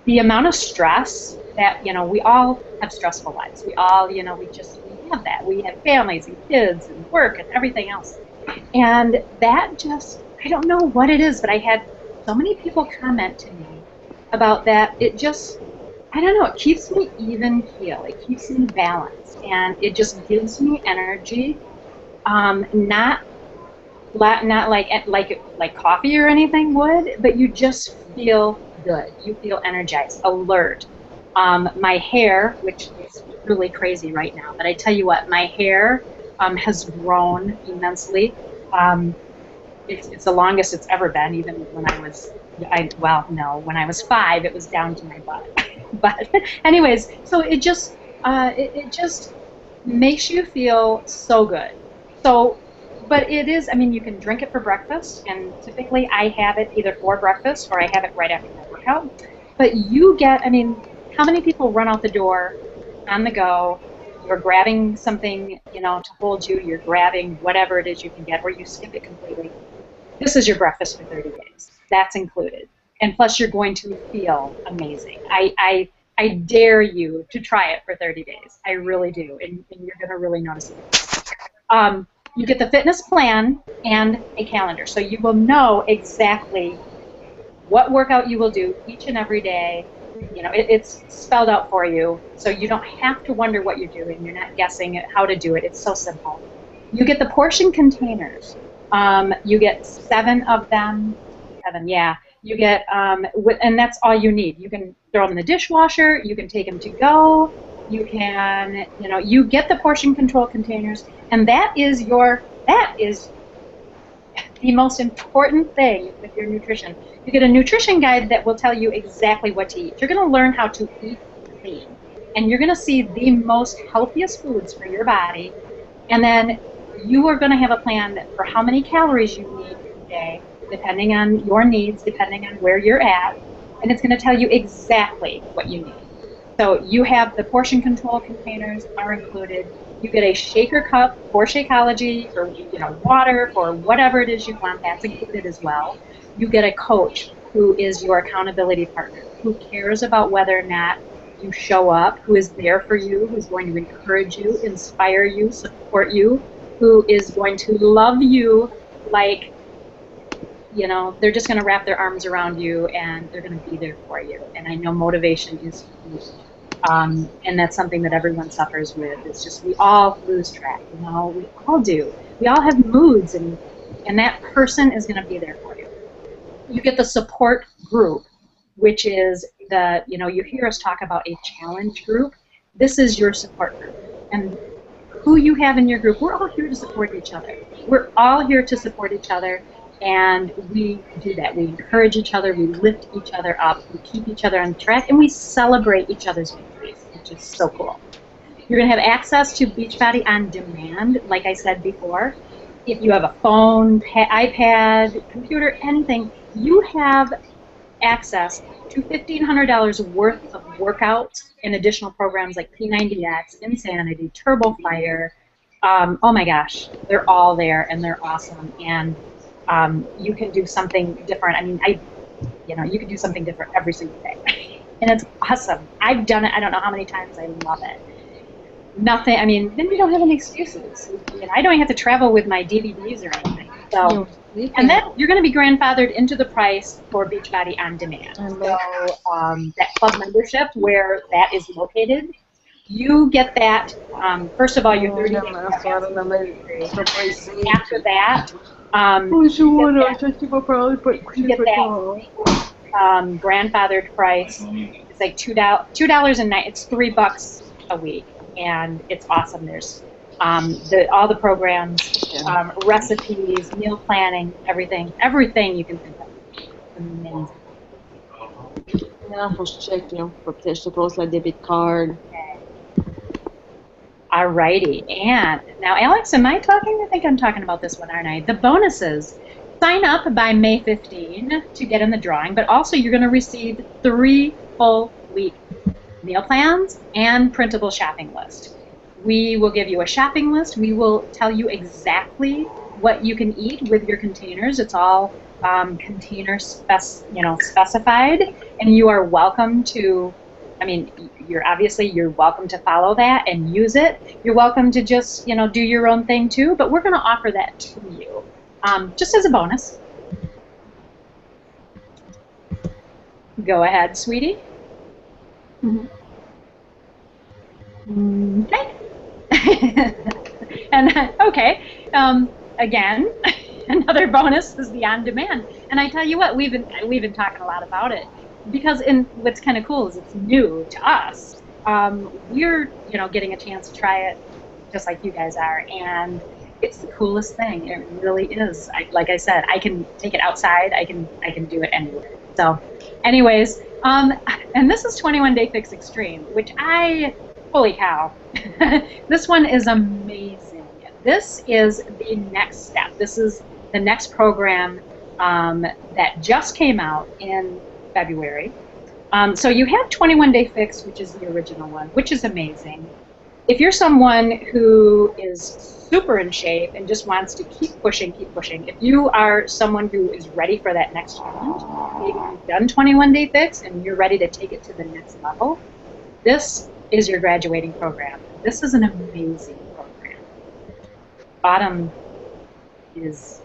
the amount of stress that, we all have stressful lives. We all, we have that. We have families and kids and work and everything else. And that just, I don't know what it is, but I had so many people comment to me about that. It just, I don't know, it keeps me even keel. It keeps me balanced. And it just gives me energy. Not like coffee or anything would, but you just feel good. You feel energized, alert. My hair, which is really crazy right now, but I tell you what, my hair has grown immensely. It's the longest it's ever been, even when I was, when I was 5, it was down to my butt. But anyways, so it just makes you feel so good. So, but it is, you can drink it for breakfast, and typically I have it either for breakfast or I have it right after my workout. But you get, how many people run out the door on the go? You're grabbing something, to hold you, you're grabbing whatever it is you can get, or you skip it completely. This is your breakfast for 30 days. That's included. And plus you're going to feel amazing. I dare you to try it for 30 days. I really do. And you're going to really notice it. You get the fitness plan and a calendar. So you will know exactly what workout you will do each and every day. It's spelled out for you. So you don't have to wonder what you're doing. You're not guessing how to do it. It's so simple. You get the portion containers. You get 7 of them. 7, yeah. You get, and that's all you need. You can throw them in the dishwasher. You can take them to go. You can, you get the portion control containers, and that is the most important thing with your nutrition. You get a nutrition guide that will tell you exactly what to eat. You're going to learn how to eat clean, and you're going to see the most healthiest foods for your body, and then you are going to have a plan for how many calories you need a day, depending on your needs, depending on where you're at, and it's going to tell you exactly what you need. So you have the portion control containers are included. You get a shaker cup for Shakeology, for water, for whatever it is you want. That's included as well. You get a coach who is your accountability partner, who cares about whether or not you show up, who is there for you, who's going to encourage you, inspire you, support you, who is going to love you like, they're just going to wrap their arms around you and they're going to be there for you. And I know motivation is huge. And that's something that everyone suffers with. It's just we all lose track, we all do. We all have moods, and that person is going to be there for you. You get the support group, which is you hear us talk about a challenge group. This is your support group. And who you have in your group, we're all here to support each other. We're all here to support each other. And we do that. We encourage each other. We lift each other up. We keep each other on track. And we celebrate each other's victories, which is so cool. You're going to have access to Beachbody on demand, like I said before. If you have a phone, iPad, computer, anything, you have access to $1,500 worth of workouts and additional programs like P90X, Insanity, Turbo Fire. Oh my gosh, they're all there and they're awesome. And you can do something different. You can do something different every single day. And it's awesome. I've done it, I don't know how many times. I love it. Nothing, then you don't have any excuses. I don't have to travel with my DVDs or anything. So, and then you're going to be grandfathered into the price for Beachbody on demand. So that club membership where that is located, you get that, first of all, your 30 days. After that, you get that grandfathered price. It's like $2 a night. It's $3 a week, and it's awesome. There's all the programs, recipes, meal planning, everything you can think of. Amazing. Ja, posso checkiem, porque estou com a debit card. Alrighty, and now Alex, am I talking? I think I'm talking about this one, aren't I? The bonuses. Sign up by May 15 to get in the drawing, but also you're going to receive 3 full week meal plans and printable shopping list. We will give you a shopping list. We will tell you exactly what you can eat with your containers. It's all container specified, and you are welcome to. I mean, you're welcome to follow that and use it. You're welcome to just do your own thing too. But we're going to offer that to you, just as a bonus. Go ahead, sweetie. Mm-hmm. Okay. And okay, again, another bonus is the on-demand. And I tell you what, we've been talking a lot about it because what's kind of cool is it's new to us. We're getting a chance to try it just like you guys are, and it's the coolest thing. It really is. Like I said, I can take it outside. I can do it anywhere. So, anyways, and this is 21 Day Fix Extreme, which holy cow, this one is amazing. This is the next step. This is the next program that just came out in February. So you have 21 Day Fix, which is the original one, which is amazing. If you're someone who is super in shape and just wants to keep pushing, if you are someone who is ready for that next challenge, maybe you've done 21 Day Fix and you're ready to take it to the next level, this is your graduating program. This is an amazing program. Autumn is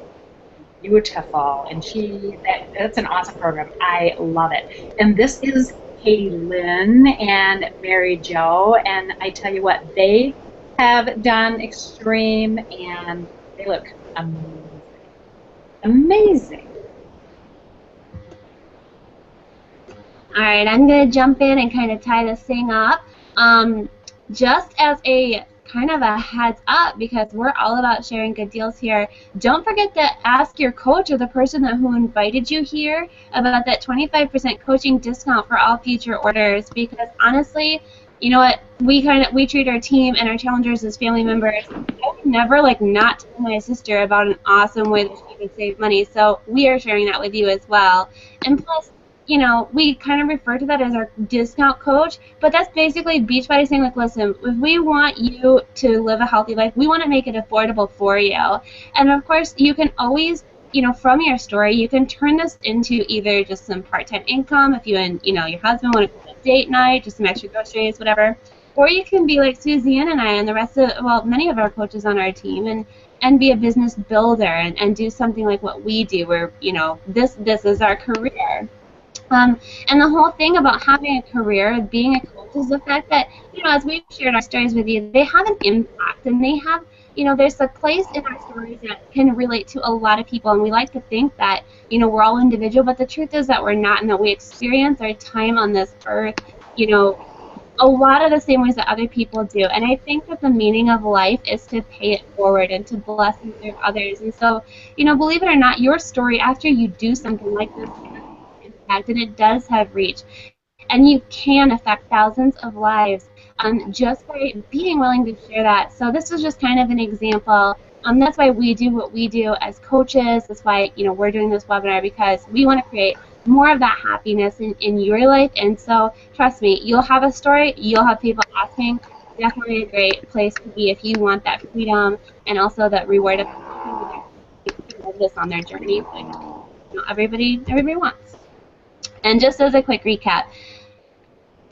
beautiful, and that's an awesome program. I love it. And this is Katie Lynn and Mary Jo, and I tell you what, they have done extreme, and they look amazing. Amazing. All right, I'm going to jump in and kind of tie this thing up. Just as a kind of a heads up, because we're all about sharing good deals here, don't forget to ask your coach or the person who invited you here about that 25% coaching discount for all future orders, because honestly, you know what, we treat our team and our challengers as family members. I would never not tell my sister about an awesome way that she could save money, so we are sharing that with you as well. And plus, we kind of refer to that as our discount coach, but that's basically Beachbody saying, listen, if we want you to live a healthy life, we want to make it affordable for you. And of course, you can always, from your story, you can turn this into either just some part-time income if you and, your husband want to go on a date night, just some extra groceries, whatever. Or you can be like Suzanne and I and the rest of, many of our coaches on our team and be a business builder and do something like what we do where, this is our career. And the whole thing about having a career, being a coach, is the fact that, as we've shared our stories with you, they have an impact, and they have, there's a place in our stories that can relate to a lot of people, and we like to think that, we're all individual, but the truth is that we're not, and that we experience our time on this earth, a lot of the same ways that other people do. And I think that the meaning of life is to pay it forward and to bless and serve others. And so, believe it or not, your story after you do something like this, and it does have reach, and you can affect thousands of lives just by being willing to share that. So this is just kind of an example. That's why we do what we do as coaches. That's why we're doing this webinar, because we want to create more of that happiness in your life. And so trust me, you'll have a story, you'll have people asking. Definitely a great place to be if you want that freedom and also that reward of this on their journey. Everybody wants. And just as a quick recap,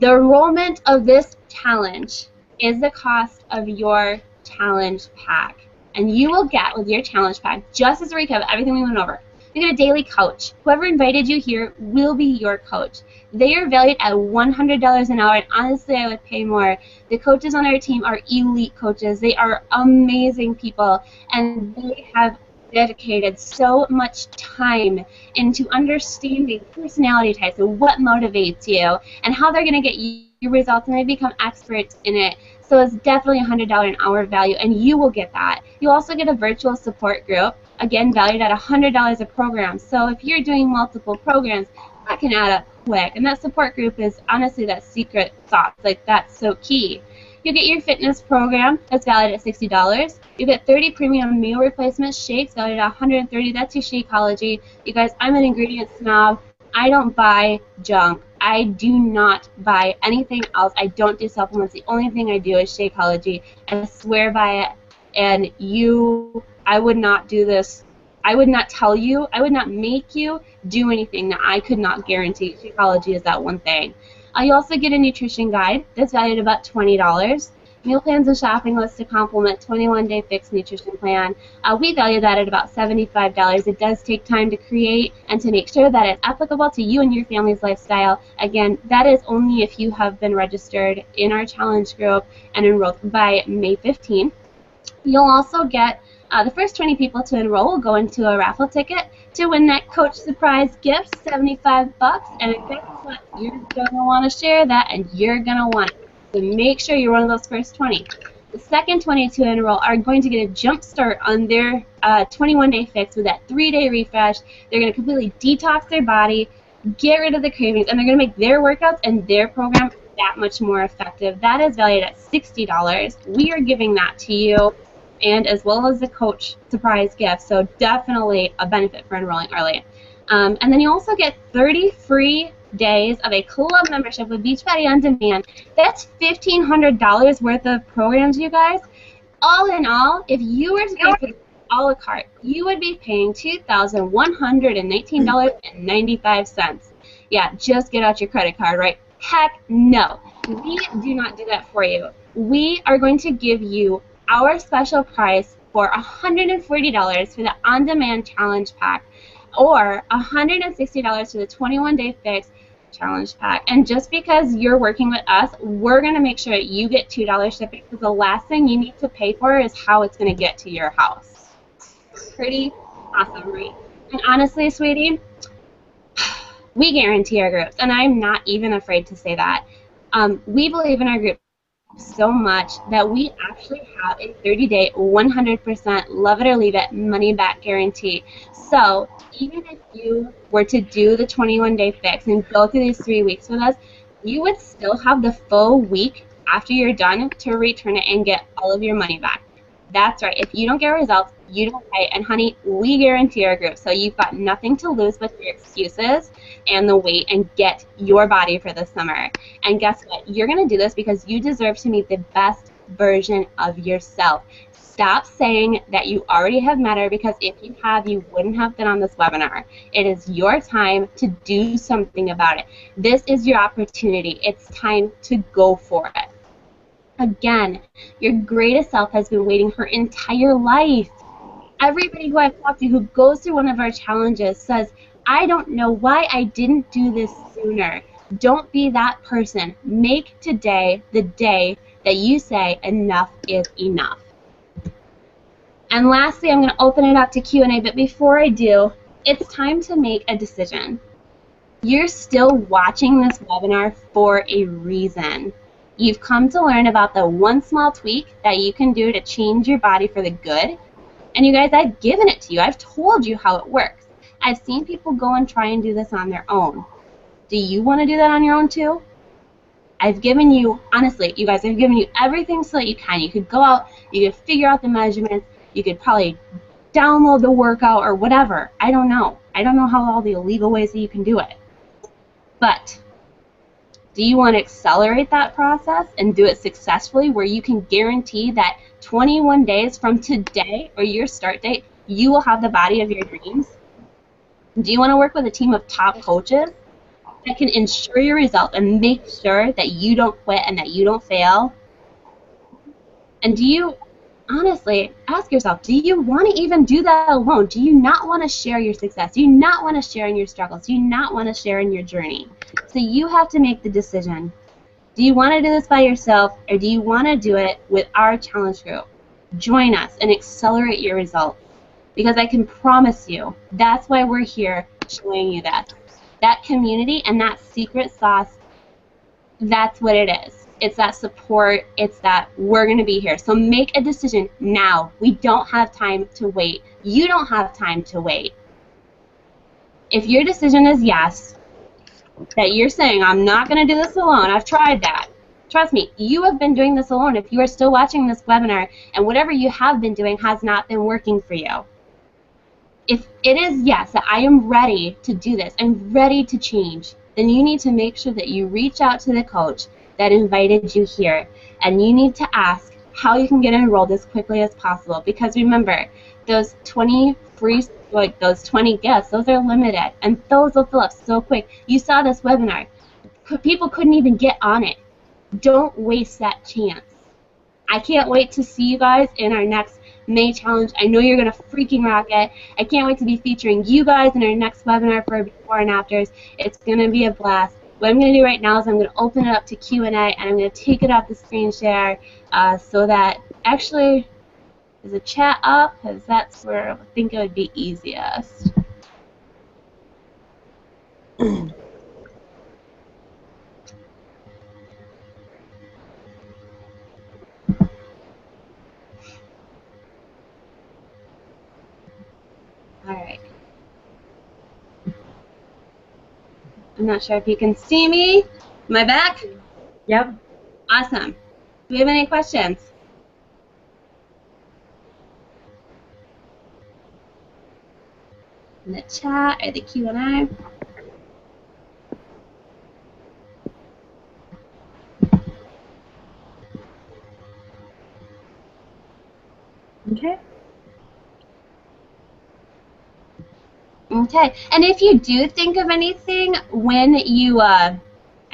the enrollment of this challenge is the cost of your challenge pack. And you will get with your challenge pack, just as a recap of everything we went over, you get a daily coach. Whoever invited you here will be your coach. They are valued at $100 an hour, and honestly, I would pay more. The coaches on our team are elite coaches. They are amazing people, and they have dedicated so much time into understanding personality types and what motivates you and how they're going to get you results, and they become experts in it. So it's definitely a $100 an hour value, and you will get that. You'll also get a virtual support group, again valued at $100 a program. So if you're doing multiple programs, that can add up quick. And that support group is honestly that secret sauce. That's so key. You get your fitness program that's valued at $60. You get 30 premium meal replacement shakes valued at $130. That's your Shakeology. You guys, I'm an ingredient snob. I don't buy junk. I do not buy anything else. I don't do supplements. The only thing I do is Shakeology. I swear by it, and you I would not do this. I would not tell you, I would not make you do anything that I could not guarantee. Shakeology is that one thing. You also get a nutrition guide that's valued at about $20. Meal plans and shopping list to complement 21-day fixed nutrition plan. We value that at about $75. It does take time to create and to make sure that it's applicable to you and your family's lifestyle. Again, that is only if you have been registered in our challenge group and enrolled by May 15th. You'll also get the first 20 people to enroll will go into a raffle ticket to win that coach surprise gift, $75. And guess what? You're going to want to share that, and you're going to want it. So make sure you're one of those first 20. The second 20 to enroll are going to get a jump start on their 21-day fix with that 3-day refresh. They're going to completely detox their body, get rid of the cravings, and they're going to make their workouts and their program that much more effective. That is valued at $60. We are giving that to you, and as well as the coach surprise gift. So definitely a benefit for enrolling early. And then you also get 30 free days of a club membership with Beachbody On Demand. That's $1,500 worth of programs, you guys. All in all, if you were to pay for this a la carte, you would be paying $2,119.95. Yeah, just get out your credit card, right? Heck no. We do not do that for you. We are going to give you our special price for $140 for the On-Demand Challenge Pack, or $160 for the 21-day fix challenge pack. And just because you're working with us, we're going to make sure that you get $2 shipping, because the last thing you need to pay for is how it's going to get to your house. Pretty awesome, right? And honestly, sweetie, we guarantee our groups, and I'm not even afraid to say that. We believe in our group so much that we actually have a 30-day 100% love it or leave it money back guarantee. So even if you were to do the 21-day fix and go through these 3 weeks with us, you would still have the full week after you're done to return it and get all of your money back. That's right. If you don't get results, you don't pay. And honey, we guarantee our group. So you've got nothing to lose but your excuses and the wait, and get your body for the summer. And guess what? You're going to do this because you deserve to meet the best version of yourself. Stop saying that you already have met her, because if you have, you wouldn't have been on this webinar. It is your time to do something about it. This is your opportunity. It's time to go for it. Again, your greatest self has been waiting her entire life. Everybody who I've talked to who goes through one of our challenges says, I don't know why I didn't do this sooner. Don't be that person. Make today the day that you say enough is enough. And lastly, I'm going to open it up to Q&A, but before I do, it's time to make a decision. You're still watching this webinar for a reason. You've come to learn about the one small tweak that you can do to change your body for the good. And you guys, I've given it to you. I've told you how it works. I've seen people go and try and do this on their own. Do you want to do that on your own too? I've given you, honestly, you guys, I've given you everything so that you can. You could go out, you could figure out the measurements, you could probably download the workout or whatever. I don't know. I don't know how all the illegal ways that you can do it. But do you want to accelerate that process and do it successfully, where you can guarantee that 21 days from today or your start date, you will have the body of your dreams? Do you want to work with a team of top coaches that can ensure your results and make sure that you don't quit and that you don't fail? And do you, honestly, ask yourself, do you want to even do that alone? Do you not want to share your success? Do you not want to share in your struggles? Do you not want to share in your journey? So you have to make the decision. Do you want to do this by yourself, or do you want to do it with our challenge group? Join us and accelerate your results, because I can promise you that's why we're here showing you that. That community and that secret sauce, that's what it is. It's that support. It's that we're going to be here. So make a decision now. We don't have time to wait. You don't have time to wait. If your decision is yes, that you're saying, I'm not going to do this alone, I've tried that. Trust me, you have been doing this alone if you are still watching this webinar and whatever you have been doing has not been working for you. If it is yes, that I am ready to do this, I'm ready to change, then you need to make sure that you reach out to the coach that invited you here, and you need to ask how you can get enrolled as quickly as possible, because remember, those 20 free, like those 20 gifts, those are limited, and those will fill up so quick. You saw this webinar. People couldn't even get on it. Don't waste that chance. I can't wait to see you guys in our next May challenge. I know you're going to freaking rock it. I can't wait to be featuring you guys in our next webinar for before and afters. It's going to be a blast. What I'm going to do right now is I'm going to open it up to Q&A, and I'm going to take it off the screen share so that actually, is the chat up? Because that's where I think it would be easiest. All right. I'm not sure if you can see me. Am I back? Yep. Awesome. Do we have any questions? In the chat or the Q&A? Okay. Okay, and if you do think of anything when you, I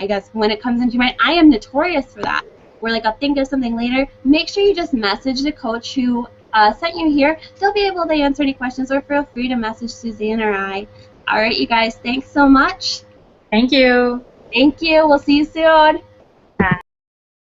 guess when it comes into your mind, I am notorious for that, where like I'll think of something later. Make sure you just message the coach who sent you here. They'll be able to answer any questions, or feel free to message Suzanne or I. All right, you guys, thanks so much. Thank you. Thank you. We'll see you soon.